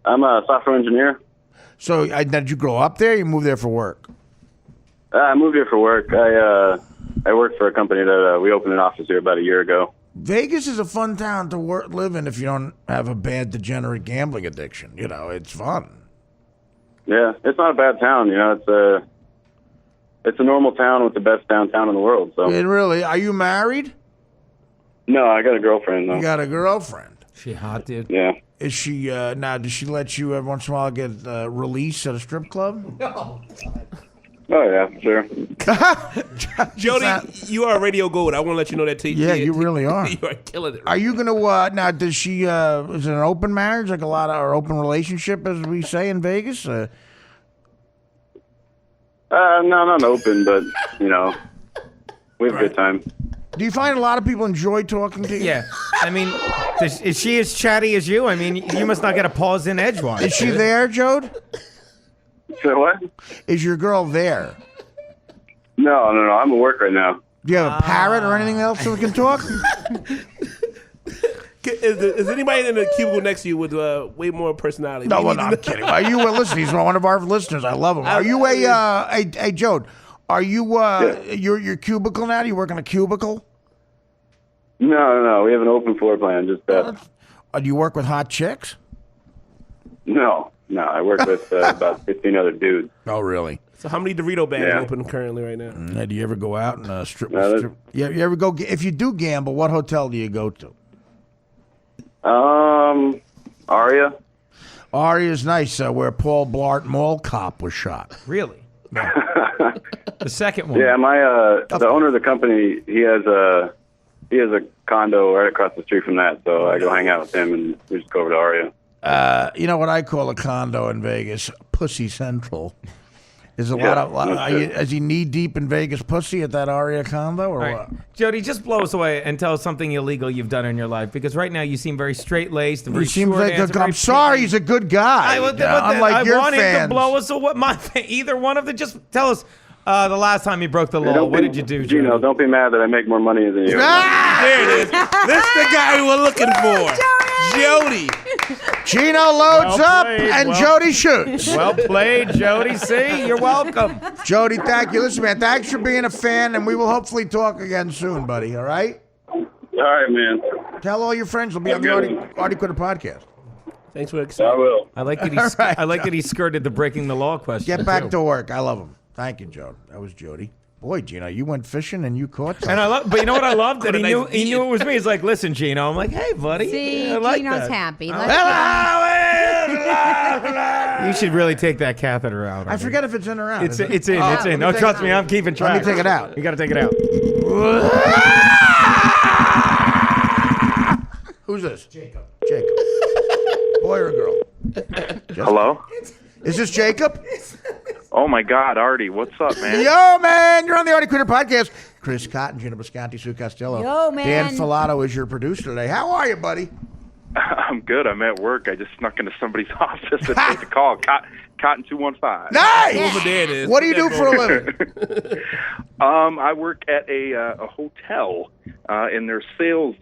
I'm a software engineer. So, did you grow up there? Or you moved there for work? I moved here for work. I work for a company that we opened an office here about a year ago. Vegas is a fun town to live in if you don't have a bad degenerate gambling addiction. You know, it's fun. Yeah, it's not a bad town. You know, it's a normal town with the best downtown in the world. So. It really. Are you married? No, I got a girlfriend though. You got a girlfriend. She hot, dude. Yeah. Is she now? Does she let you every once in a while get released at a strip club? Oh yeah, sure. Jody, you are radio gold. I want to let you know that. Yeah, you really are. You are killing it. Are you gonna now? Does she? Is it an open marriage, like a lot of or open relationship, as we say in Vegas? No, not open, but you know, we have a good time. Do you find a lot of people enjoy talking to you? Yeah. I mean, is she as chatty as you? I mean, you must not get a pause in edgewise. Is she there, Jode? So what? Is your girl there? No. I'm at work right now. Do you have a parrot or anything else so we can talk? Is anybody in the cubicle next to you with way more personality? No, well, I'm kidding. Are you listen? He's one of our listeners. I love him. Are you a Jode? Are you your cubicle now? Do you work in a cubicle? No. We have an open floor plan. Just that. Do you work with hot chicks? No. I work with about 15 other dudes. Oh, really? So how many Dorito bags open currently right now? Do you ever go out and strip? No, You ever go? If you do gamble, what hotel do you go to? Aria. Aria's nice, where Paul Blart Mall Cop was shot. Really? The second one. Yeah, the owner of the company, he has a condo right across the street from that, so I go hang out with him and we just go over to Aria. You know what I call a condo in Vegas? Pussy Central. Is is he knee deep in Vegas pussy at that Aria condo or what? Jody, just blow us away and tell us something illegal you've done in your life, because right now you seem very straight laced and very I'm sorry, he's a good guy. Unlike your want fans. him to blow us away. Either one of them. Just tell us the last time you broke the law. What did you do, Jody? Gino, don't be mad that I make more money than you. There it is. This is the guy we were looking for. Jody. Gino loads up and Jody shoots. Well played, Jody. See, you're welcome. Jody, thank you. Listen, man, thanks for being a fan, and we will hopefully talk again soon, buddy. All right? All right, man. Tell all your friends we'll be on the Artie Quitter podcast. Thanks for I will. I like that right. I like that he skirted the breaking the law question. Get back to work. I love him. Thank you, Joe. That was Jody. Boy, Gino, you went fishing and you caught something. And but you know what I loved? That he knew it was me. He's like, listen, Gino. I'm like, hey, buddy. See, I like Gino's that. happy. You should really take that catheter out. I forget if it's in or out. It's in. No, trust me, I'm keeping track. Let me take it out. You got to take it out. Who's this? Jacob. Boy or girl? Hello? Is this Jacob? Oh, my God, Artie, what's up, man? Yo, man, you're on the Artie Quitter podcast. Chris Cotton, Gina Bisconti, Sue Costello. Yo, man. Dan Filato is your producer today. How are you, buddy? I'm good. I'm at work. I just snuck into somebody's office to take the call. Cotton 215. Nice! There it is. What do you do for a living? I work at a hotel in their sales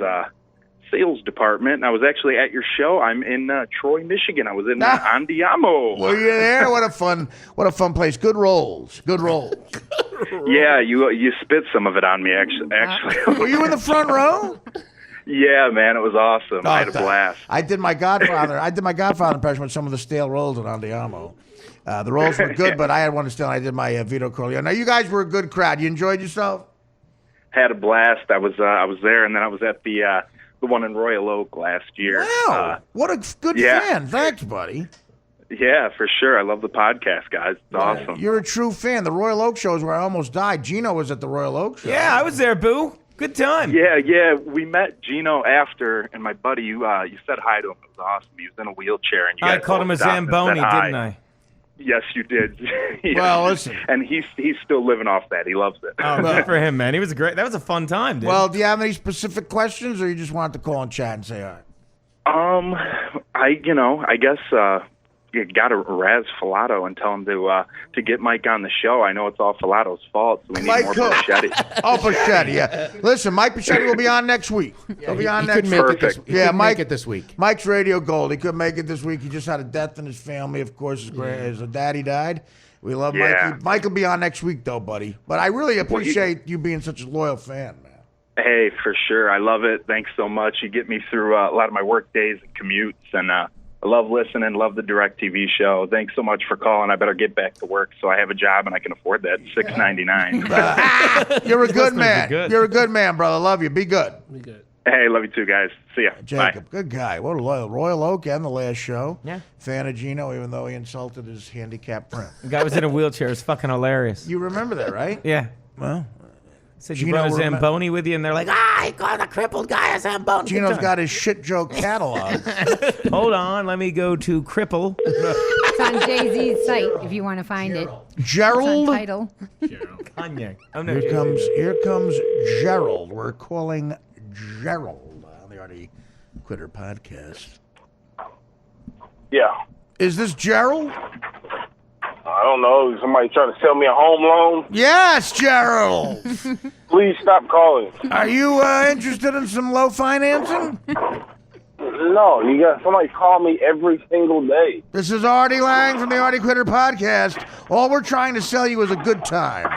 department. I was actually at your show. I'm in Troy, Michigan. I was in Andiamo. Were you there? What a fun place. Good rolls. Yeah, you spit some of it on me, actually. Were you in the front row? Yeah, man, it was awesome. I had a blast. I did my Godfather impression with some of the stale rolls at Andiamo. The rolls were good, but I had one to steal. And I did my Vito Corleone. Now, you guys were a good crowd. You enjoyed yourself? Had a blast. I was there, and then I was at the one in Royal Oak last year. Wow, what a good fan. Thanks, buddy. Yeah, for sure. I love the podcast, guys. It's awesome. You're a true fan. The Royal Oak show is where I almost died. Gino was at the Royal Oak show. Yeah, I was there, boo. Good time. Yeah. We met Gino after, and my buddy, you said hi to him. It was awesome. He was in a wheelchair, and you I guys called him a both stopped and Zamboni, said hi. didn't I? Yes, you did. Yeah. Well, listen. And he's still living off that. He loves it. Oh, good for him, man. He was great. That was a fun time, dude. Well, do you have any specific questions, or you just want to call and chat and say hi? I guess, got to razz Filato and tell him to get Mike on the show. I know it's all Filato's fault, so we need Mike more Cook. Bichetti. Oh, Bichetti, yeah. Listen, Mike Bichetti will be on next week. He'll be on next week. Perfect. He couldn't make it this week. Mike's Radio Gold. He couldn't make it this week. He just had a death in his family. Of course, his daddy died. We love Mikey. Mike will be on next week, though, buddy. But I really appreciate you being such a loyal fan, man. Hey, for sure. I love it. Thanks so much. You get me through a lot of my work days and commutes, and I love listening, love the DirecTV show. Thanks so much for calling. I better get back to work so I have a job and I can afford that $6.99. You're a good man. good. You're a good man, brother. Love you. Be good. Be good. Hey, love you too, guys. See ya. Jacob, Bye. good guy. What a loyal. Royal Oak and the last show. Yeah. Fan of Gino, even though he insulted his handicapped friend. The guy was in a wheelchair. It's fucking hilarious. You remember that, right? Yeah. Well, Said you Gino brought a remem- Zamboni with you, and they're like, he called a crippled guy a Zamboni. Gino's got his shit joke catalog. Hold on, let me go to Cripple. It's on Jay-Z's site if you want to find it. It's Gerald. on Tidal. Kanye. Oh, no. Here comes Gerald. We're calling Gerald on the Artie Quitter podcast. Yeah. Is this Gerald? I don't know. Somebody trying to sell me a home loan? Yes, Gerald. Please stop calling. Are you interested in some low financing? No, you got somebody call me every single day. This is Artie Lang from the Artie Quitter podcast. All we're trying to sell you is a good time.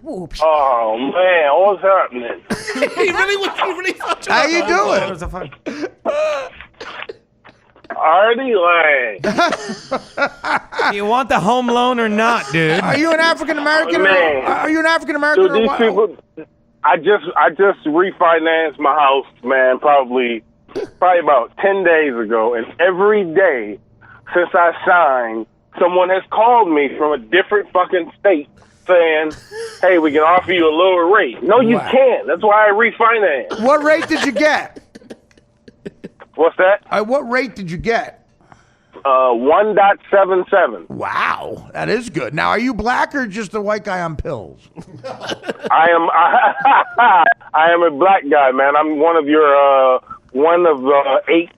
Whoops. Oh man, what's happening? He really fucked you How up. you doing? It's a fun- Artie Lang. You want the home loan or not, dude? Are you an African American? Man. Are you an African American? Dude, these people. I just refinanced my house, man. Probably about 10 days ago, and every day since I signed, someone has called me from a different fucking state saying, "Hey, we can offer you a lower rate." No, you can't. That's why I refinanced. What rate did you get? What's that? What rate did you get? 1.77. Wow, that is good. Now, are you black or just a white guy on pills? I am a black guy, man. I'm one of your 8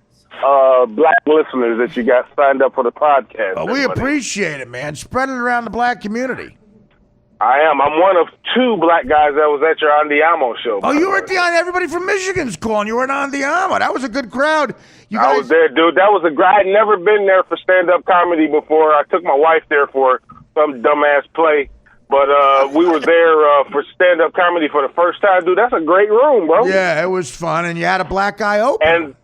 black listeners that you got signed up for the podcast. Well, we appreciate it, man. Spread it around the black community. I am. I'm one of 2 black guys that was at your Andiamo show. Oh, you were at the everybody from Michigan's calling. You were at Andiamo. That was a good crowd. I was there, dude. That was a I had never been there for stand-up comedy before. I took my wife there for some dumbass play. But we were there for stand-up comedy for the first time, dude. That's a great room, bro. Yeah, it was fun, and you had a black guy open. And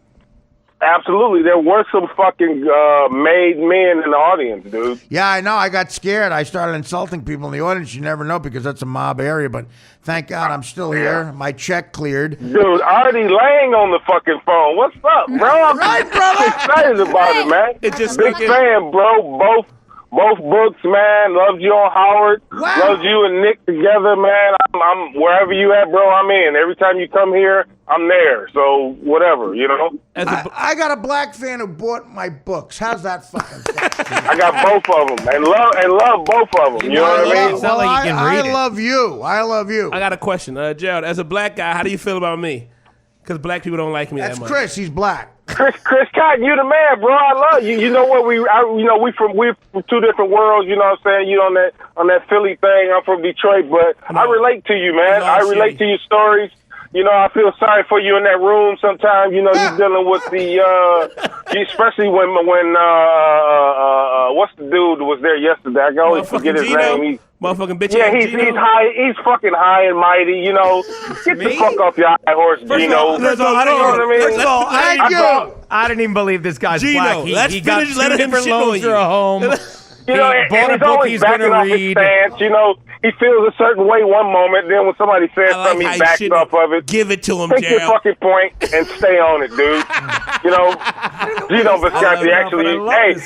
absolutely, there were some fucking made men in the audience, dude. Yeah, I know. I got scared. I started insulting people in the audience. You never know because that's a mob area. But thank God I'm still here. My check cleared. Dude, Artie Lang on the fucking phone. What's up, bro? I'm Right, brother? excited about it, man. It just Big fan, bro. Both books, man. Loved you on Howard. Wow. Loved you and Nick together, man. I'm wherever you at, bro. I'm in. Every time you come here, I'm there. So whatever, you know. I got a black fan who bought my books. How's that fucking sound? I got both of them and love both of them. You know what I mean? It's not like you can read it. love you. I love you. I got a question, Gerald. As a black guy, how do you feel about me? Because black people don't like me That's that much. Chris. He's black. Chris Cotton, you the man, bro. I love you. You know what? We're from 2 different worlds. You know what I'm saying? You on that Philly thing. I'm from Detroit, but I relate to you, man. I relate to your stories. You know, I feel sorry for you in that room sometimes. You know, you're dealing with the, especially when what's the dude who was there yesterday? I can always forget his name. Motherfucking bitch. Yeah, he's high. He's fucking high and mighty. You know, get the fuck off your high horse, Gino. First of all, I I didn't even believe this guy's Gino, black. let's He got finish 2 letting him different shit on loans you. for a home. You know, He bought and a he's book always he's backing gonna off his read. stance. You know, he feels a certain way one moment, then when somebody says I like something, how he you backs shouldn't off of it. give it to him, Take your Gerald. fucking point and stay on it, dude. You know, Gino Visconti actually.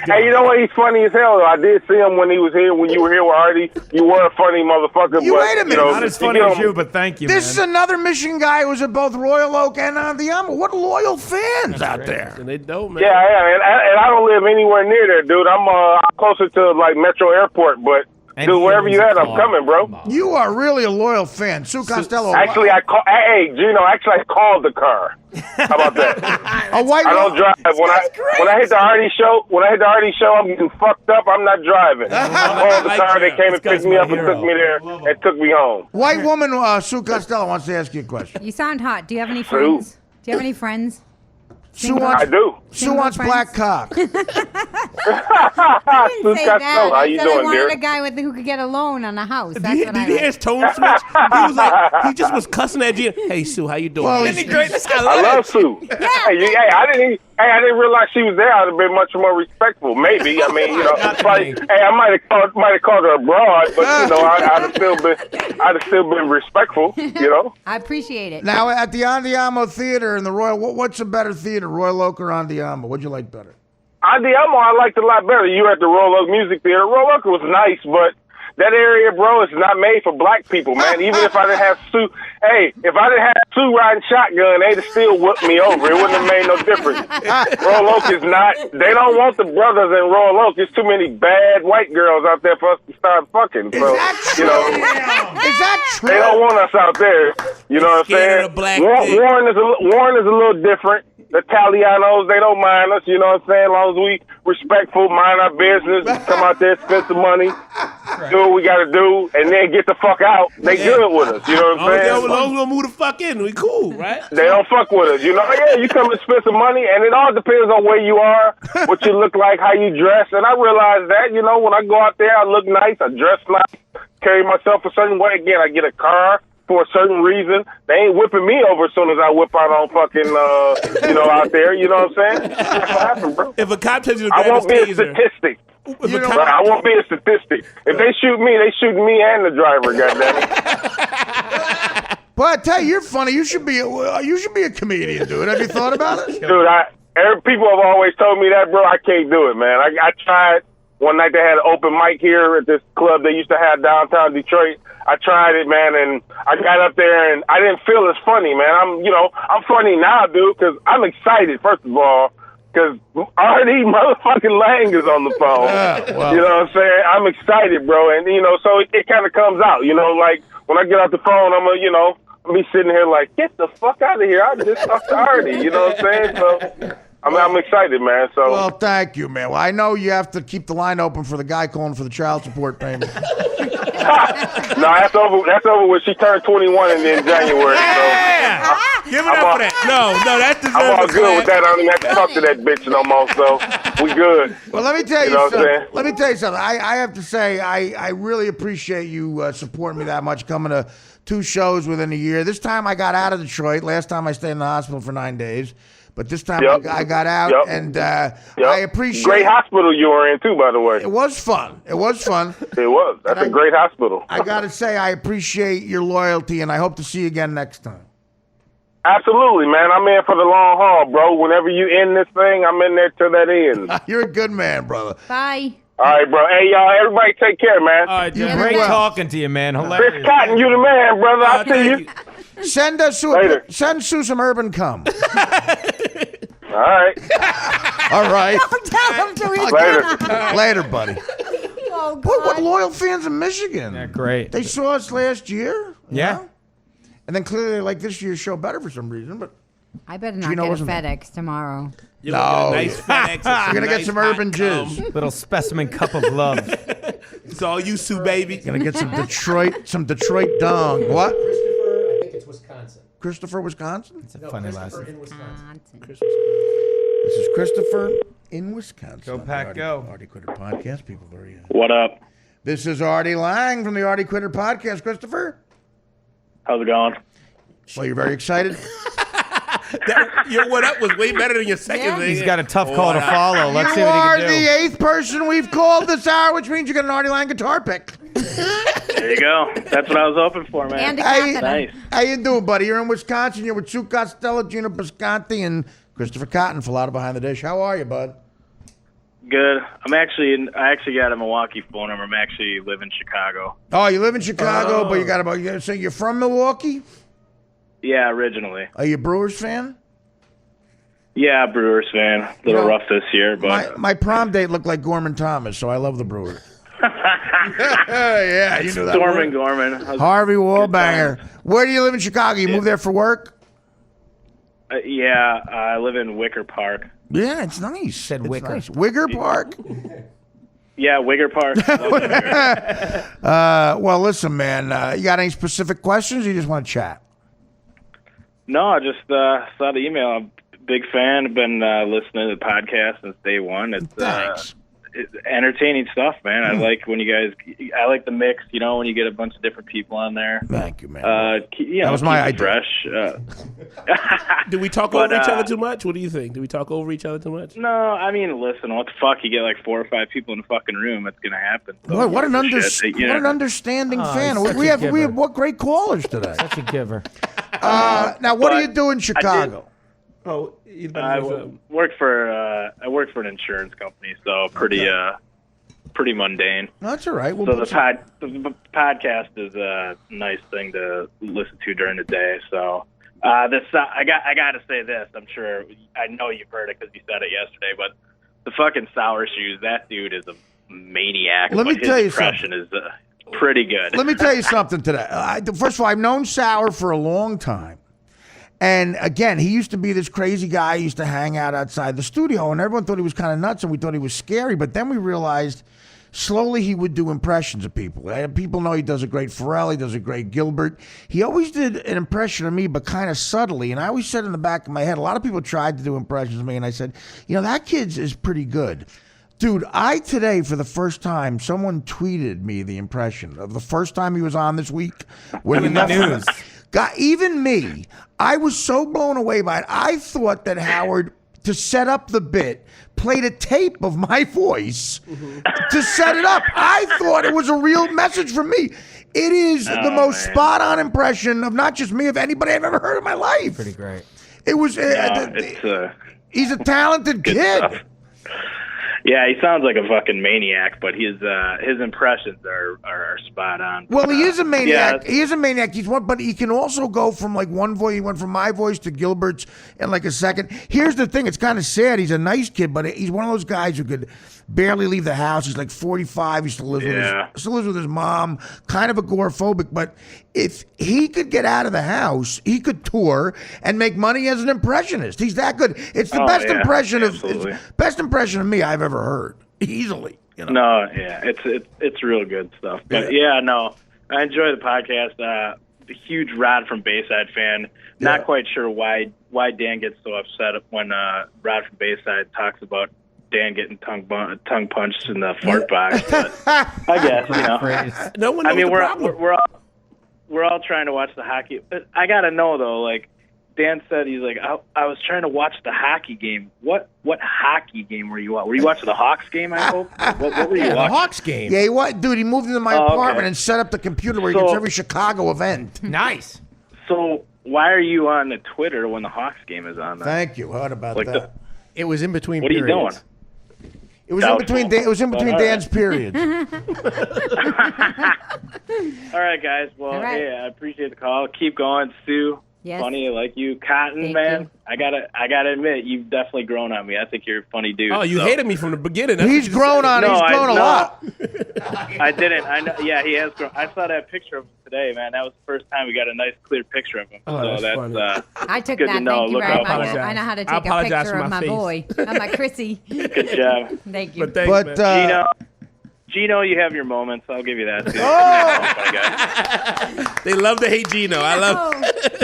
Hey, you know what? He's funny as hell. I did see him when he was here. When you were here with Artie, you were a funny motherfucker. You but, wait a minute. You know, Not as funny as you, but thank you, This is man. another Michigan guy who was at both Royal Oak and Andiamo. What loyal fans out there. And they don't, man. Yeah, and I don't live anywhere near there, dude. I'm closer to like Metro Airport, but And Dude, he wherever owns you a at, I'm car. coming, bro. You are really a loyal fan. Sue Costello. Actually, hey, Gino, I called the car. How about that? a white I don't drive. When I hit the Artie show, I'm getting fucked up. I'm not driving. I called the car. They came and picked me up and took me there and took me home. white woman Sue Costello wants to ask you a question. You sound hot. Do you have any friends? Do you have any friends? Sue wants, I do. Sue wants black cock. I didn't Sue say that. Costello, how I you said I doing, wanted dear? a guy who could get a loan on a house. That's Did what I you hear his tone switch? He was like, he just was cussing at Gina. Hey, Sue, how you doing? Well, Isn't he great? This guy I love loves Sue. I didn't realize she was there. I'd have been much more respectful. Maybe. I mean, probably, I might have called her a broad, but I'd have still been respectful. I appreciate it. Now, at the Andiamo Theater in the Royal, what's a better theater, Royal Oak or Andiamo? What'd you like better? Andiamo, I liked a lot better. You were at the Royal Oak Music Theater. Royal Oak was nice, but that area, bro, is not made for black people, man. Even if I didn't have Sue, if I didn't have Sue riding shotgun, they'd have still whipped me over. It wouldn't have made no difference. Royal Oak is not, they don't want the brothers in Royal Oak. There's too many bad white girls out there for us to start fucking. So, Is that true? they don't want us out there. You know what I'm Scared saying? of the black dick. Warren is a little different. The Italianos, they don't mind us, you know what I'm saying? As long as we respectful, mind our business, come out there, spend some money, do what we got to do, and then get the fuck out. They good with us, you know what I'm saying? As long as we don't move the fuck in, we cool, right? They don't fuck with us, you come and spend some money, and it all depends on where you are, what you look like, how you dress, and I realize that, when I go out there, I look nice, I dress nice, carry myself a certain way. Again, I get a car for a certain reason. They ain't whipping me over as soon as I whip out on fucking, out there. You know what I'm saying? That's what happened, bro. If a cop tells you to I grab won't his be a taser, statistic. I won't be a statistic. If they shoot me, they shoot me and the driver. Goddammit. But I tell you, you're funny. You should be a comedian, dude. Have you thought about it? Dude, people have always told me that, bro. I can't do it, man. I tried. One night they had an open mic here at this club they used to have downtown Detroit. I tried it, man, and I got up there and I didn't feel as funny, man. I'm funny now, dude, because I'm excited, first of all, because Artie motherfucking Lang is on the phone. Well. You know what I'm saying? I'm excited, bro, and, so it kind of comes out, like when I get off the phone, I'm going to be sitting here like, get the fuck out of here. I just talked to Artie, you know what I'm saying? So I'm excited, man. So. Well, thank you, man. Well, I know you have to keep the line open for the guy calling for the child support payment. No, that's over with. She turned 21 in January. yeah. So Give it up for that. No, that deserves I'm all a good clap. with that. I don't even have to talk to that bitch no more. So we good. Well, let me tell you, know what I'm something. saying? Let me tell you something. I have to say, I really appreciate you supporting me that much, coming to 2 shows within a year. This time I got out of Detroit. Last time I stayed in the hospital for 9 days. But this time I got out, and I appreciate. Great hospital you were in too, by the way. It was fun. It was fun. It was. That's a great hospital. I got to say, I appreciate your loyalty, and I hope to see you again next time. Absolutely, man. I'm in for the long haul, bro. Whenever you end this thing, I'm in there till that ends. You're a good man, brother. Bye. All right, bro. Hey, y'all, everybody take care, man. All right, You dude. be Great well. talking to you, man. Chris Hilarious. Cotton, you the man, brother. I see thank you. Send Sue some urban cum. All right. All right. Tell him to eat Later. Later, buddy. Oh, What God. loyal fans in Michigan? Yeah, great. They saw us last year. Yeah. know? And then clearly they like this year's show better for some reason. But I better not Gino get a wasn't there. FedEx tomorrow. You're gonna No. get a nice FedEx. You're gonna get some urban jizz. Little specimen cup of love. It's all you, Sue, baby. Gonna get some Detroit dong. What? I think it's Wisconsin. Christopher, Wisconsin? It's a funny last name. In Wisconsin. This is Christopher in Wisconsin. Go on the Pack, Artie, go. Artie Quitter Podcast. People are here. What up? This is Artie Lang from the Artie Quitter Podcast. Christopher? How's it going? Well, you're very excited. Your what up was way better than your second thing. He's got a tough call to follow. Let's see You what he are can the do. 8th person we've called this hour, which means you got an Artie Lang guitar pick. There you go. That's what I was hoping for, man. And a Hey, catheter. Nice. How you doing, buddy? You're in Wisconsin. You're with Sue Costello, Gino Bisconti, and Christopher Cotton, Falata Behind the Dish. How are you, bud? Good. I actually got a Milwaukee phone number. I'm actually live in Chicago. Oh, you live in Chicago, but you got about. So you're from Milwaukee? Yeah, originally. Are you a Brewers fan? Yeah, Brewers fan. A little know, rough this year, but My prom date looked like Gorman Thomas, so I love the Brewers. Yeah, you know that Storm word. and Gorman. Harvey Good Wallbanger. times. Where do you live in Chicago? You moved there for work? Yeah, I live in Wicker Park. Yeah, it's nice. Said It's Wicker. nice. Wigger Park? Yeah, Wicker Park. Love it here. Well, listen, man. You got any specific questions or you just want to chat? No, I just saw the email. I'm a big fan. I've been listening to the podcast since day one. It's Thanks. it's entertaining stuff, man. I like when you guys. I like the mix. You know, when you get a bunch of different people on there. Thank you, man. That was my idea. Fresh. Do we talk But, over each other too much? What do you think? Do we talk over each other too much? No, I mean, listen. What the fuck? You get like 4 or 5 people in the fucking room. It's gonna happen. So Boy, what an shit, you what an know. understanding fan. he's such We a have giver. what great callers today. Such a giver. Now, what do But you do in Chicago? Oh, he's about I to say something. work for an insurance company, so pretty mundane. No, that's all right. We'll So put the podcast is a nice thing to listen to during the day. So I got to say this. I'm sure I know you've heard it because you said it yesterday. But the fucking Sour Shoes, that dude is a maniac. Let me but his tell you impression is pretty good. Let me tell you something today. First of all, I've known Sour for a long time. And again, he used to be this crazy guy. He used to hang out outside the studio, and everyone thought he was kind of nuts, and we thought he was scary. But then we realized slowly he would do impressions of people. And people know he does a great Pharrell, he does a great Gilbert. He always did an impression of me, but kind of subtly. And I always said in the back of my head, a lot of people tried to do impressions of me, and I said, that kid is pretty good. Dude, today, for the first time, someone tweeted me the impression of the first time he was on this week. When In the news. Even me, I was so blown away by it. I thought that Howard, to set up the bit, played a tape of my voice to set it up. I thought it was a real message from me. It is the most spot-on impression of not just me, of anybody I've ever heard in my life. Pretty great. It was. He's a talented good kid. stuff. Yeah, he sounds like a fucking maniac, but his impressions are spot on. Well, he is a maniac. Yeah. He is a maniac. He's one, but he can also go from like one voice. He went from my voice to Gilbert's in like a second. Here's the thing: it's kind of sad. He's a nice kid, but he's one of those guys who could barely leave the house. He's like 45. He still lives with his mom. Kind of agoraphobic, but if he could get out of the house, he could tour and make money as an impressionist. He's that good. It's the best impression of me I've ever heard, easily. No, yeah, it's real good stuff. But I enjoy the podcast. A huge Rod from Bayside fan. Not quite sure why Dan gets so upset when Rod from Bayside talks about Dan getting tongue punched in the fart box. But I guess No one knows the problem. we're all trying to watch the hockey. But I gotta know though, like Dan said, he's like, I was trying to watch the hockey game. What hockey game were you at? Were you watching the Hawks game? I hope. What were you watching? The Hawks game. Yeah, dude, he moved into my apartment okay. and set up the computer where he gets every Chicago event. Nice. So why are you on the Twitter when the Hawks game is on? Then? Thank you. Heard about Like that. It was in between What are you periods. doing? It was in between. It was in between Dan's periods. All right, guys. Well, All right. I appreciate the call. Keep going, Sue. Yes. Funny, I like you. Cotton, Thank man. you. I gotta admit, you've definitely grown on me. I think you're a funny dude. Oh, you so. hated me from the beginning. That's He's what you grown said. on. No, He's I- grown a no. lot. I didn't. I know. Yeah, he has grown. I saw that picture of him today, man. That was the first time we got a nice, clear picture of him. Oh, so that's funny. I took good that. to know. Thank you Look very out much. for him. I know how to I take a apologize picture for of my my face. boy. I'm my Chrissy. Good job. Thank you. But thanks, But man. Gino, you have your moments. I'll give you that. Too. They love to hate Gino. I love.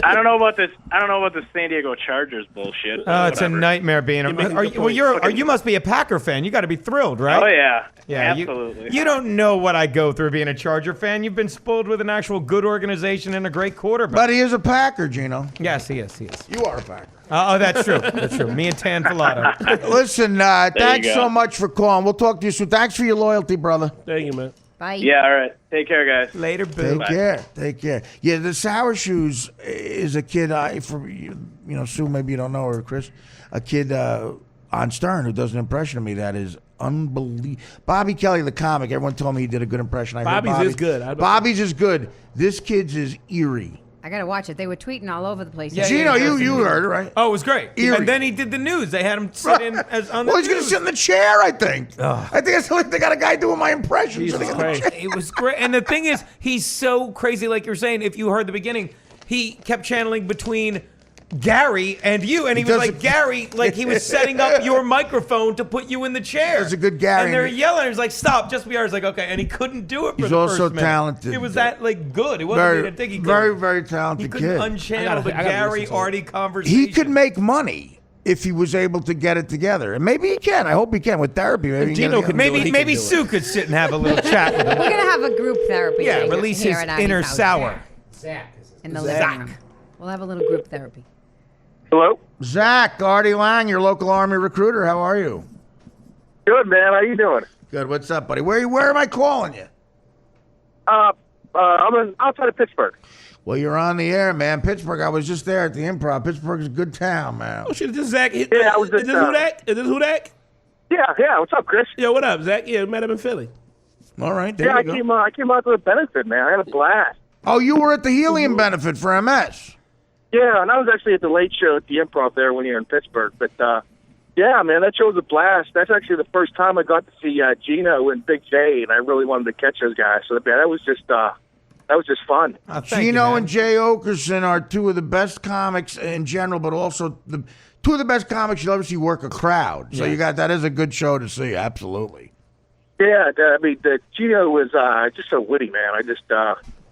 I don't know about this. I don't know about the San Diego Chargers bullshit. It's a Whatever. nightmare being a. making good points. You must be a Packer fan. You got to be thrilled, right? Oh yeah. Yeah, absolutely. You don't know what I go through being a Charger fan. You've been spoiled with an actual good organization and a great quarterback. But he is a Packer, Gino. Yes, he is. You are a Packer. Oh, that's true. That's true. Me and Tan Filato. Listen, thanks go. so much for calling. We'll talk to you soon. Thanks for your loyalty, brother. Thank you, man. Bye. Yeah. All right. Take care, guys. Later, boo. Take care. Take care. Yeah, the Sour Shoes is a kid. Sue, maybe you don't know her, Chris. A kid on Stern who does an impression of me that is unbelievable. Bobby Kelly, the comic. Everyone told me he did a good impression. I heard Bobby's is good. Bobby's is good. This kid's is eerie. I gotta watch it. They were tweeting all over the place. Yeah, Gino, you heard it, right? Oh, it was great. Eerie. And then he did the news. They had him sit in as on the Well, he's going to news. sit in the chair, I think. I think it's like they got a guy doing my impression. Jesus Christ. It was great. And the thing is, he's so crazy, like you're saying, if you heard the beginning, he kept channeling between Gary and you, and he was like, Gary, like he was setting up your microphone to put you in the chair. That's a good Gary. And they're yelling. He's like, stop, just be ours. Like, okay. And he couldn't do it for He's the also first minute. talented. It was that, like, good. It wasn't Very, a thing he could. very, very He talented couldn't kid. unchannel the I gotta Gary listen to it. Artie conversation. He could make money if he was able to get it together. And maybe he can. I hope he can with therapy. Maybe he can Gino get it could together. do it. He Maybe can do Sue could sit and have a little chat with him. We're gonna have a group therapy. Yeah, thing release here his at Artie's inner house. sour. Zach. In the living room. We'll have a little group therapy. Hello? Zach, Artie Lang, your local Army recruiter. How are you? Good, man. How you doing? Good. What's up, buddy? Where am I calling you? I'm outside of Pittsburgh. Well, you're on the air, man. Pittsburgh. I was just there at the Improv. Pittsburgh's a good town, man. Oh shit, is this Zach? Yeah, I was Is just, this Hudak? Is this Hudak? Yeah. What's up, Chris? Yo, what up, Zach? Yeah, met him in Philly. All right, there Yeah, you go. I came out to the benefit, man. I had a blast. Oh, you were at the helium benefit for MS. Yeah, and I was actually at the late show at the Improv there when you were in Pittsburgh. But yeah, man, that show was a blast. That's actually the first time I got to see Gino and Big J, and I really wanted to catch those guys. So that was just fun. Oh, thank you, Gino man. and Jay Okerson are two of the best comics in general, but also two of the best comics you'll ever see work a crowd. So that is a good show to see. Absolutely. Yeah, I mean, Gino was just so witty, man. I just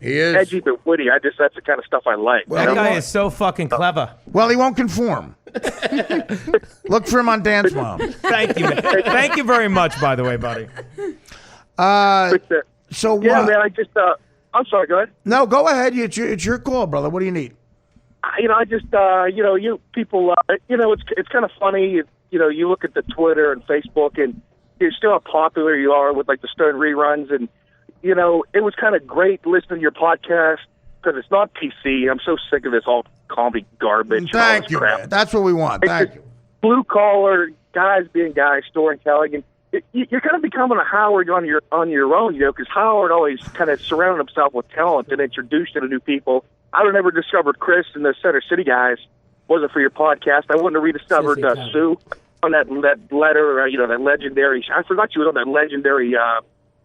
He is. edgy but witty. That's the kind of stuff I like. Well, That he guy won't- is so fucking clever. Well, he won't conform. Look for him on Dance Mom. Thank you, man. Thank you very much, by the way, buddy. So yeah, what? man. I just I'm sorry. Go ahead. No, go ahead. It's your call, brother. What do you need? I just you people, it's kind of funny. You look at the Twitter and Facebook, and you're still how popular you are with like the Stern reruns, and it was kind of great listening to your podcast because it's not PC. I'm so sick of this all comedy garbage. and all Thank this you, crap. man. That's what we want. It's Thank just you. blue collar guys being guys, storytelling, and you're kind of becoming a Howard on your own, because Howard always kind of surrounded himself with talent and introduced him to new people. I would have never discovered Chris and the Center City guys wasn't for your podcast. I wouldn't have rediscovered Sue on that letter, that legendary. I forgot she was on that legendary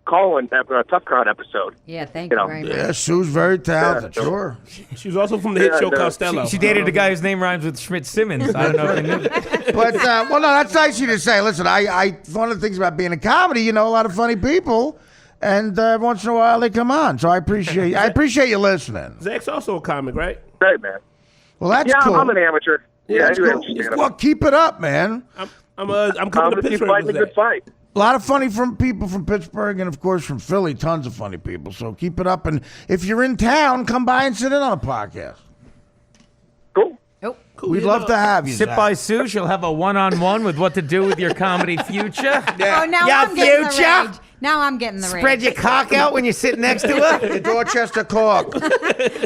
Colin Tough Crowd episode. Yeah, thank you very much. Yeah, Sue's very talented. Yeah. Sure. She was also from the hit show no. Costello. She dated a guy whose name rhymes with Schmidt Simmons. I don't know if they knew that. But well, no, that's nice of you to say. Listen, I one of the things about being a comedy, a lot of funny people, and once in a while they come on. So I appreciate you listening. Zach's also a comic, right? Great, man. Well, that's Yeah, cool. I'm an amateur. Yeah, I That's do cool. stand-up. Well, keep it up, man. I'm I'm coming to just Pittsburgh fighting a with good Zach. fight. A lot of funny people from Pittsburgh and, of course, from Philly. Tons of funny people. So keep it up. And if you're in town, come by and sit in on the podcast. Cool. Nope. Cool, We'd you love know. to have you, Sit Zach. by Sue. She'll have a one-on-one with what to do with your comedy future. Oh, now Yeah, I'm getting the future. rage. Now I'm getting the Spread rage. your cock out when you sit next to her. The Dorchester Cork.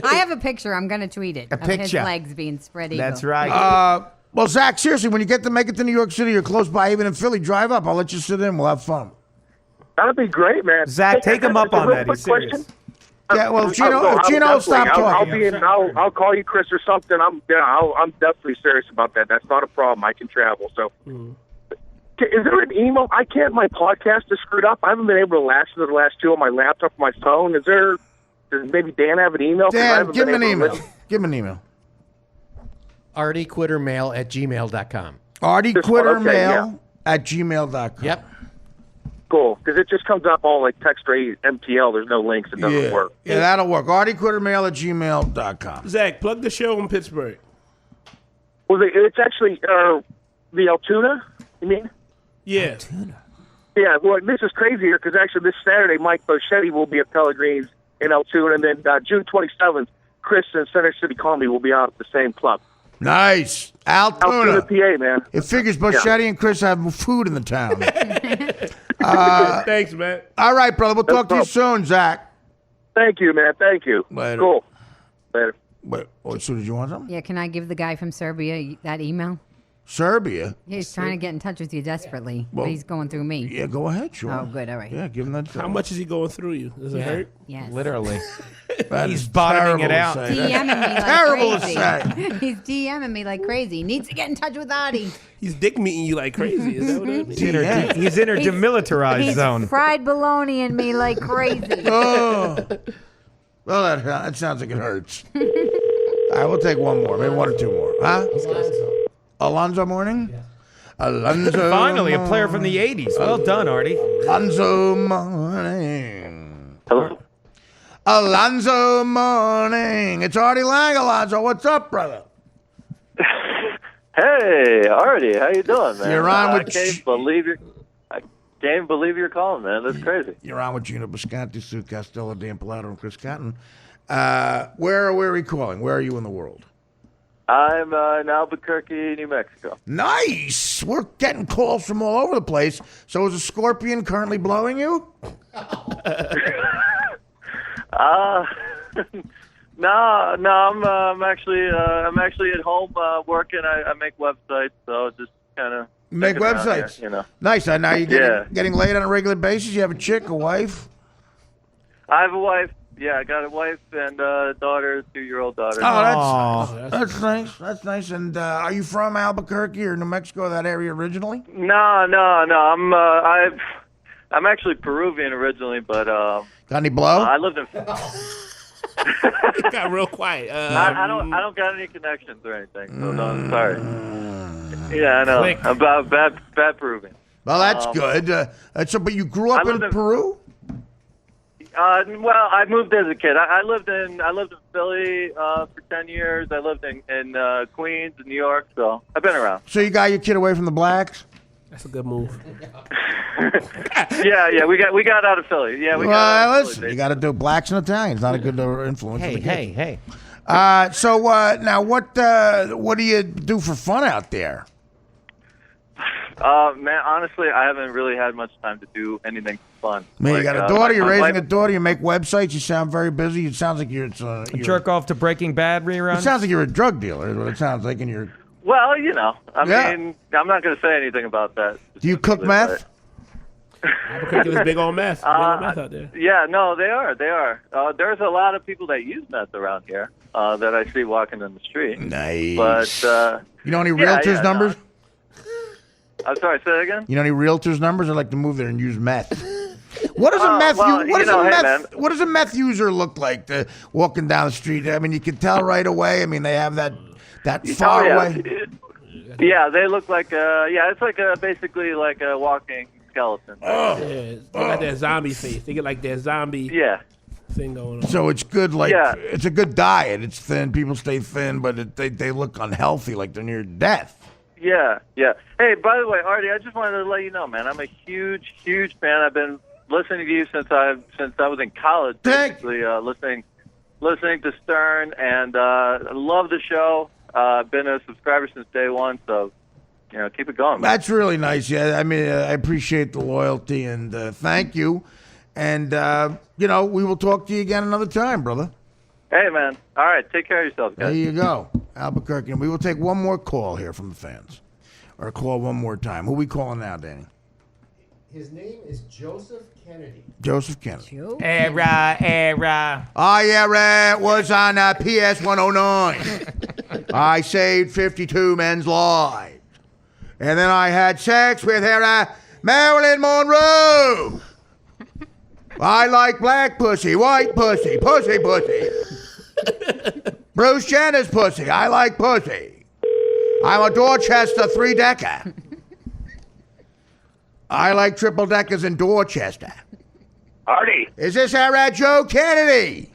I have a picture. I'm going to tweet it. Of his picture. legs being spread eagle. That's right. Well, Zach, seriously, when you get to make it to New York City or close by, even in Philly, drive up. I'll let you sit in. We'll have fun. That'd be great, man. Zach, take him up a on real that. quick He's serious. question. Yeah, well, if I'll Gino will stop definitely- talking. I'll call you, Chris, or something. I'm definitely serious about that. That's not a problem. I can travel. So, is there an email? I can't. My podcast is screwed up. I haven't been able to last the last two on my laptop or my phone. Does maybe Dan have an email? 'Cause I Dan, haven't give him been an able to email. listen. Give him an email. ArtieQuitterMail@gmail.com. ArtieQuitterMail@gmail.com. Yep. Cool, because it just comes up all like text rate MTL. There's no links. It doesn't work. Yeah, that'll work. ArtieQuitterMail@gmail.com. Zach, plug the show in Pittsburgh. Well, it's actually the Altoona. You mean? Yeah. Yeah, well, this is crazier because actually this Saturday, Mike Boschetti will be at Pellegrini's in Altoona, and then June 27th, Chris and Center City Comedy will be out at the same club. Nice. Altoona, Altoona. PA, man. It figures Boschetti and Chris have food in the town. Thanks, man. All right, brother. We'll talk to you soon, Zach. Thank you, man. Thank you. Later. Cool. Later. Wait, so did you want something? Yeah, can I give the guy from Serbia that email? Serbia. He's trying to get in touch with you desperately, but he's going through me. Yeah, go ahead, sure. Oh, good. All right. Yeah, give him that. How much is he going through you? Does it hurt? Yes. Literally. That He's is bottoming it terrible out. to say. DMing me like Terrible to crazy. say. He's DMing me like crazy. He needs to get in touch with Artie. He's dick meeting you like crazy. Is that what it means? Yeah. He's in her demilitarized He's zone. fried bologna in me like crazy. Oh. Well, that sounds like it hurts. All right, we'll take one more. Maybe one or two more. Huh? Alonzo Mourning? Alonzo Finally, a player from the 80s. Well done, Artie. Alonzo Mourning. Hello. Alonzo Mourning. It's Artie Lang, Alonzo. What's up, brother? Hey, Artie, how you doing, man? You're on with I can't believe you're calling, man. That's crazy. You're on with Gino Bisconti, Sue Costello, Dan Pilato, and Chris Cotton. Where are we calling? Where are you in the world? I'm in Albuquerque, New Mexico. Nice. We're getting calls from all over the place. So is a scorpion currently blowing you? No, I'm actually at home working. I make websites, so just kind of Make websites. here, you know. Nice. Now you getting laid on a regular basis? You have a chick, a wife? I have a wife. Yeah, I got a wife and a daughter, 2-year-old daughter. Oh, that's nice. That's nice. And are you from Albuquerque or New Mexico, that area originally? No. I'm actually Peruvian originally, but got any blow? I lived in. It got real quiet. I don't got any connections or anything. So no, I'm sorry. Yeah, I know. Click. I'm bad Peruvian. Well, that's good. But you grew up in Peru? Well, I moved as a kid. I lived in Philly for 10 years. I lived in Queens, New York. So I've been around. So you got your kid away from the blacks? That's a good move. Yeah. We got out of Philly. Yeah, we got out of listen, Philly. you got to do blacks and Italians. Not a good influence. on the kids. Hey. So now, what do you do for fun out there? Man, honestly, I haven't really had much time to do anything fun. Man, you Like, got a daughter. You're my raising wife- a daughter. You make websites. You sound very busy. It sounds like you're Jerk off to Breaking Bad It rerun. sounds like you're a drug dealer. Is what it sounds like. And you're. Well, you know, I Yeah. mean, I'm not going to say anything about that. Do you cook meth? Albuquerque is big on meth. Big on meth out there. Yeah, no, they are. There's a lot of people that use meth around here that I see walking in the street. Nice. But you know any yeah, realtors' no. numbers? I'm sorry, say that again. You know any realtors' numbers? I'd like to move there and use meth. What does a what does a meth user look like walking down the street? I mean, you can tell right away. I mean, they have that far away. Yeah, they look like it's like basically like a walking skeleton. Yeah, they got that zombie face. They get like that zombie thing going on. So it's good. It's a good diet. It's thin. People stay thin, but they look unhealthy, like they're near death. Yeah. Hey, by the way, Artie, I just wanted to let you know, man, I'm a huge fan. I've been listening to you since I was in college, basically, listening to Stern, and I love the show. I've been a subscriber since day one, so keep it going, man. That's really nice. Yeah, I mean, I appreciate the loyalty and thank you. And we will talk to you again another time, brother. Hey, man. All right, take care of yourself, guys. There you go, Albuquerque. And we will take one more call here from the fans, or call one more time. Who we calling now, Danny? His name is Joseph Kennedy. Joseph Kennedy. Era. Oh, yeah, it was on PS 109. I saved 52 men's lives. And then I had sex with Marilyn Monroe. I like black pussy, white pussy, pussy. Bruce Jenner's pussy. I like pussy. I'm a Dorchester 3-decker. I like triple deckers in Dorchester. Artie. Is this Joe Kennedy?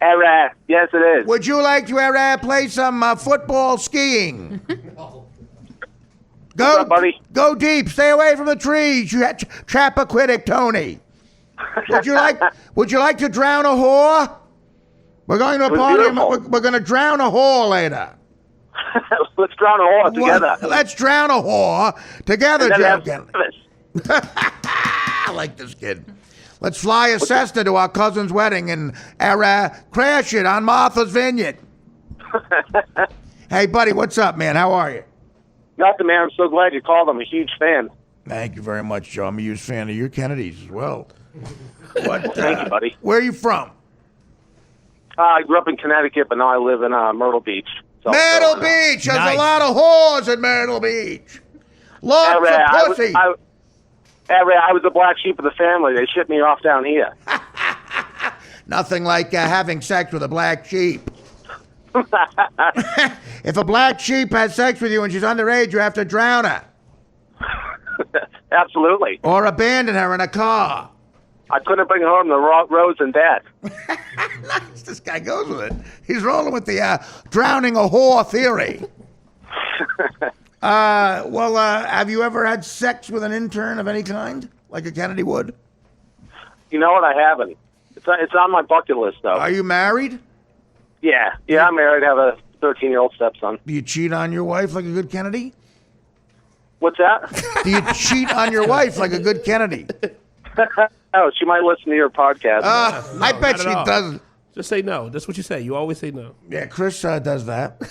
Yes, it is. Would you like to play some football skiing? What's up, buddy? Go deep. Stay away from the trees. You Chappaquiddick Tony. Would you like to drown a whore? We're going to a party. We're going to drown a whore later. Let's drown a whore together. Let's drown a whore together, And then Joe have Kennedy. I like this kid. Let's fly a Cessna to our cousin's wedding and crash it on Martha's Vineyard. Hey, buddy, what's up, man? How are you? Nothing, man. I'm so glad you called. I'm a huge fan. Thank you very much, Joe. I'm a huge fan of your Kennedys as well. What? Thank you, buddy. Where are you from? I grew up in Connecticut, but now I live in Myrtle Beach. Myrtle Beach. There's Nice. a lot of whores in Myrtle Beach. Lots of pussy. I was the black sheep of the family. They shipped me off down here. Nothing like having sex with a black sheep. If a black sheep has sex with you and she's underage, you have to drown her. Absolutely. Or abandon her in a car. I couldn't bring home the rose and dad. Nice. This guy goes with it. He's rolling with the drowning a whore theory. Have you ever had sex with an intern of any kind, like a Kennedy would? You know what? I haven't. It's on my bucket list, though. Are you married? Yeah, I'm married. I have a 13-year-old stepson. Do you cheat on your wife like a good Kennedy? What's that? Do you cheat on your wife like a good Kennedy? Oh, she might listen to your podcast. I bet she doesn't. Just say no. That's what you say. You always say no. Yeah, Chris does that.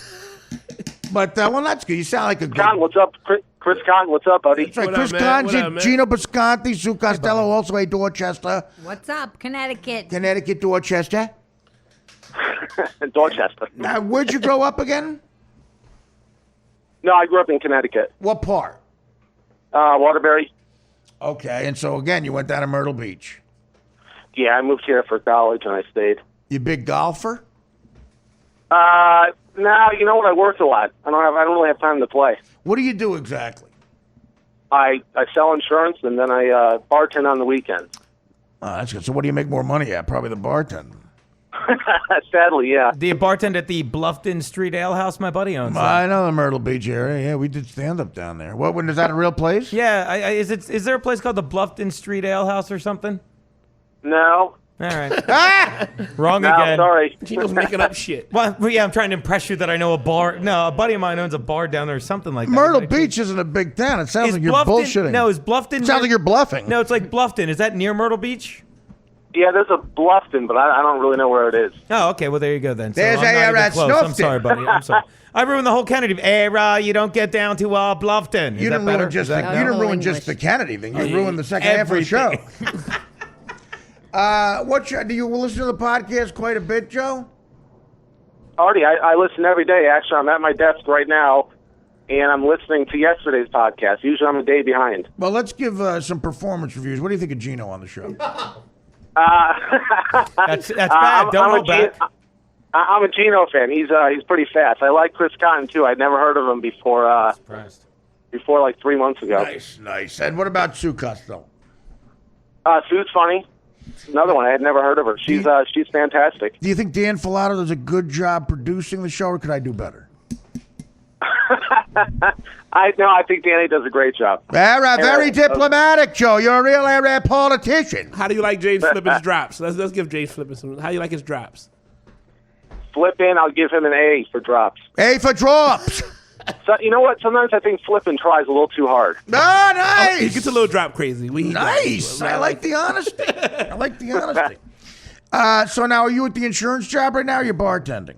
But, that's good. You sound like a good... Con, what's up? Chris Con, what's up, buddy? That's right. What Chris up, man? What up, Conji, man? Gino Bisconti, Sue Costello, also a Dorchester. What's up, Connecticut? Connecticut, Dorchester. Dorchester. Now, where'd you grow up again? No, I grew up in Connecticut. What part? Waterbury. Okay, and so, again, you went down to Myrtle Beach. Yeah, I moved here for college, and I stayed. You big golfer? No, you know what? I work a lot. I don't really have time to play. What do you do exactly? I sell insurance, and then I bartend on the weekends. Oh, that's good. So what do you make more money at? Probably the bartender. Sadly, yeah. Do you bartend at the Bluffton Street Ale House my buddy owns? I know the Myrtle Beach area. Yeah, we did stand-up down there. When is that a real place? Yeah, is there a place called the Bluffton Street Ale House or something? No. All right. Wrong No, again. sorry. Gino's making up shit. Well, yeah, I'm trying to impress you that I know a bar. No, a buddy of mine owns a bar down there or something like that. Myrtle Beach isn't a big town. It sounds like you're bullshitting. No, is Bluffton... It sounds like you're bluffing. No, it's like Bluffton. Is that near Myrtle Beach? Yeah, there's a Bluffton, but I don't really know where it is. Oh, okay. Well, there you go then. So There's I'm not even close. I'm Snuffton. sorry, buddy. I'm sorry. I ruined the whole Kennedy. You don't get down to Bluffton. You didn't ruin just the Kennedy thing. You ruined the second half of the show. Do you listen to the podcast quite a bit, Joe? Artie, I listen every day. Actually, I'm at my desk right now, and I'm listening to yesterday's podcast. Usually I'm a day behind. Well, let's give some performance reviews. What do you think of Gino on the show? That's bad. Don't hold back. I'm a Gino fan. He's pretty fast. I like Chris Cotton, too. I'd never heard of him before like 3 months ago. Nice. And what about Sue Costello? Sue's funny. Another one. I had never heard of her. She's fantastic. Do you think Dan Filato does a good job producing the show, or could I do better? I think Danny does a great job. Very diplomatic, Joe. You're a real politician. How do you like James Flippin's drops? Let's give James Flippin some. How do you like his drops? Flippin, I'll give him an A for drops. A for drops. So, you know what? Sometimes I think Flippin tries a little too hard. Oh, nice. He gets a little drop crazy. Nice. I like the honesty. So now, are you at the insurance job right now, or are you bartending?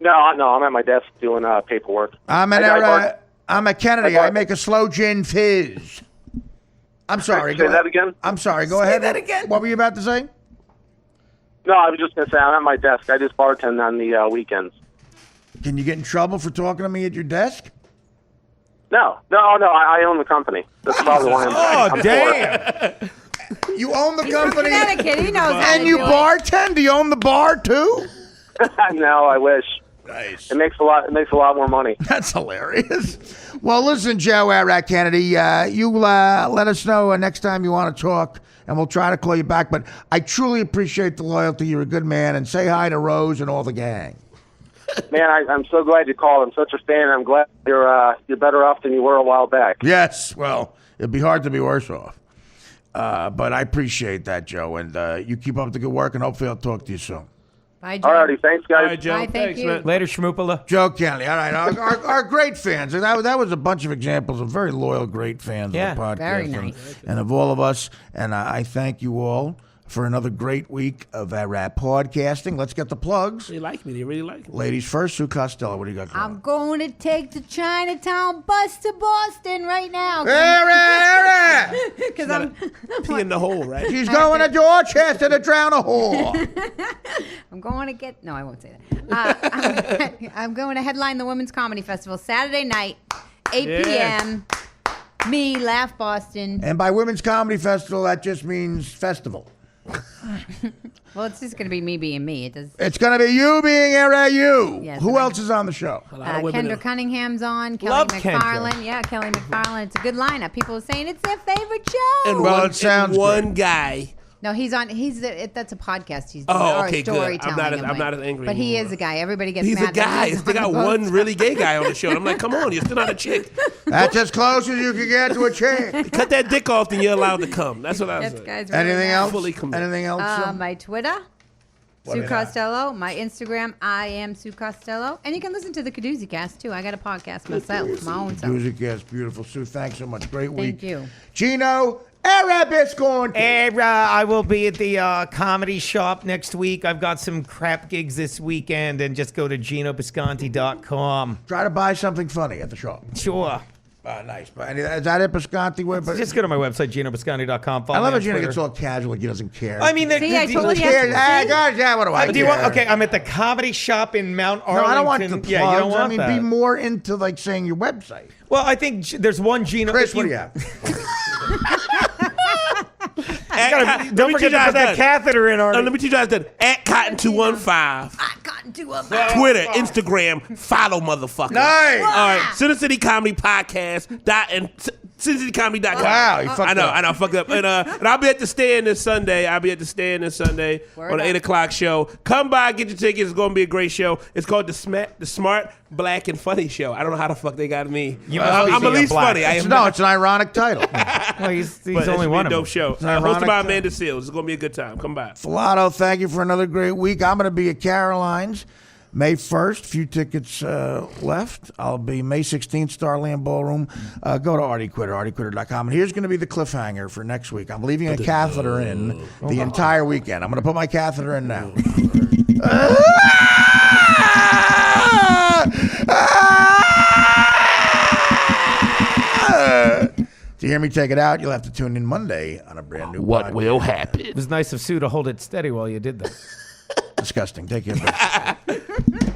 No, I'm at my desk doing paperwork. I'm a Kennedy. I make a slow gin fizz. I'm sorry. Say that again? I'm sorry. Go ahead. That again. What were you about to say? No, I was just going to say I'm at my desk. I just bartend on the weekends. Can you get in trouble for talking to me at your desk? No. I own the company. That's probably why I'm damn. You own the company? Connecticut. He knows how And to you do it. bartend? Do you own the bar, too? No, I wish. Nice. It makes a lot more money. That's hilarious. Well, listen, Joe Kennedy, you let us know next time you want to talk, and we'll try to call you back. But I truly appreciate the loyalty. You're a good man, and say hi to Rose and all the gang. Man, I'm so glad you called. I'm such a fan. I'm glad you're better off than you were a while back. Yes, well, it'd be hard to be worse off. But I appreciate that, Joe, and you keep up the good work, and hopefully I'll talk to you soon. Bye, Joe. All righty, thanks, guys. All right, Joe. Bye, thank you. man. Later, Schmoopala. Joe Kennedy. All right, our great fans. That was a bunch of examples of very loyal, great fans Yeah, of the podcast very nice. and of all of us. And I thank you all for another great week of rap podcasting. Let's get the plugs. They like me. They really like me. Ladies first, Sue Costello. What do you got going? I'm going to take the Chinatown bus to Boston right now. Because I'm pee in the hole, right? She's going to Dorchester to drown a whore. I'm going to get. No, I won't say that. I'm going to headline the Women's Comedy Festival Saturday night, 8 p.m. Me, Laugh Boston. And by Women's Comedy Festival, that just means festival. Well, it's just going to be me being me. It does. It's going to be you being you. Yes, Who else is on the show? Kendra Cunningham's on. Kelly Love McFarlane. Kendra. Yeah, Kelly McFarlane. It's a good lineup. People are saying it's their favorite show. And Well, it sounds one guy. No, he's on. That's a podcast he's doing. Oh, or okay, a good. storytelling. I'm not as angry But he anymore. is a guy. Everybody gets He's mad. a guy. that They got one really gay guy on the show. And I'm like, come on, you're still not a chick. That's as close as you can get to a chick. Cut that dick off, then you're allowed to come. That's what I was That saying. guy's really Anything mad. else? Fully committed. Anything else? My Twitter, What Sue is that? Costello. My Instagram, I am Sue Costello. And you can listen to the Kadoozy Cast, too. I got a podcast myself, my own self. Music, yes, beautiful. Sue, thanks so much. Great week. Thank you. Gino Arabisconti. I will be at the comedy shop next week. I've got some crap gigs this weekend, and just go to GinoBisconti.com. Try to buy something funny at the shop. Sure. Nice. But is that it, Bisconti? Just go to my website, GinoBisconti.com. I love how how Gino gets all casual. Like he doesn't care. I mean, See, I told you. Yeah, what do I do you want? care? Okay, I'm at the comedy shop in Mount No, Arlington. I don't want the plugs. Yeah, you don't want I mean, that. be more into like saying your website. Well, I think there's one Gino. Chris, if what do you have? Don't forget to put that catheter in, Artie. Let me teach you guys that. At Cotton215. Twitter, Instagram, follow motherfucker. Nice. All right, Center City Comedy Podcast and CenterCityComedy.com. Wow, you fucked up. I know, fucked up. And I'll be at the stand this Sunday. Word on the 8 up. o'clock show. Come by, get your tickets. It's going to be a great show. It's called the Smart, Black, and Funny Show. I don't know how the fuck they got me. I'm at least funny. I am No, it's an ironic title. Well, he's but only one a of dope them. show. ironic Hosted by title. Amanda Seals. It's going to be a good time. Come by. Filato, thank you for another great week. I'm going to be at Caroline's May 1st. Few tickets left. I'll be May 16th, Starland Ballroom. Go to Artie Quitter, artiequitter.com. And here's going to be the cliffhanger for next week. I'm leaving a catheter in the entire weekend. I'm going to put my catheter in now. To hear me take it out, you'll have to tune in Monday on a brand new What podcast. will happen? It was nice of Sue to hold it steady while you did that. Disgusting. Take care. Bitch.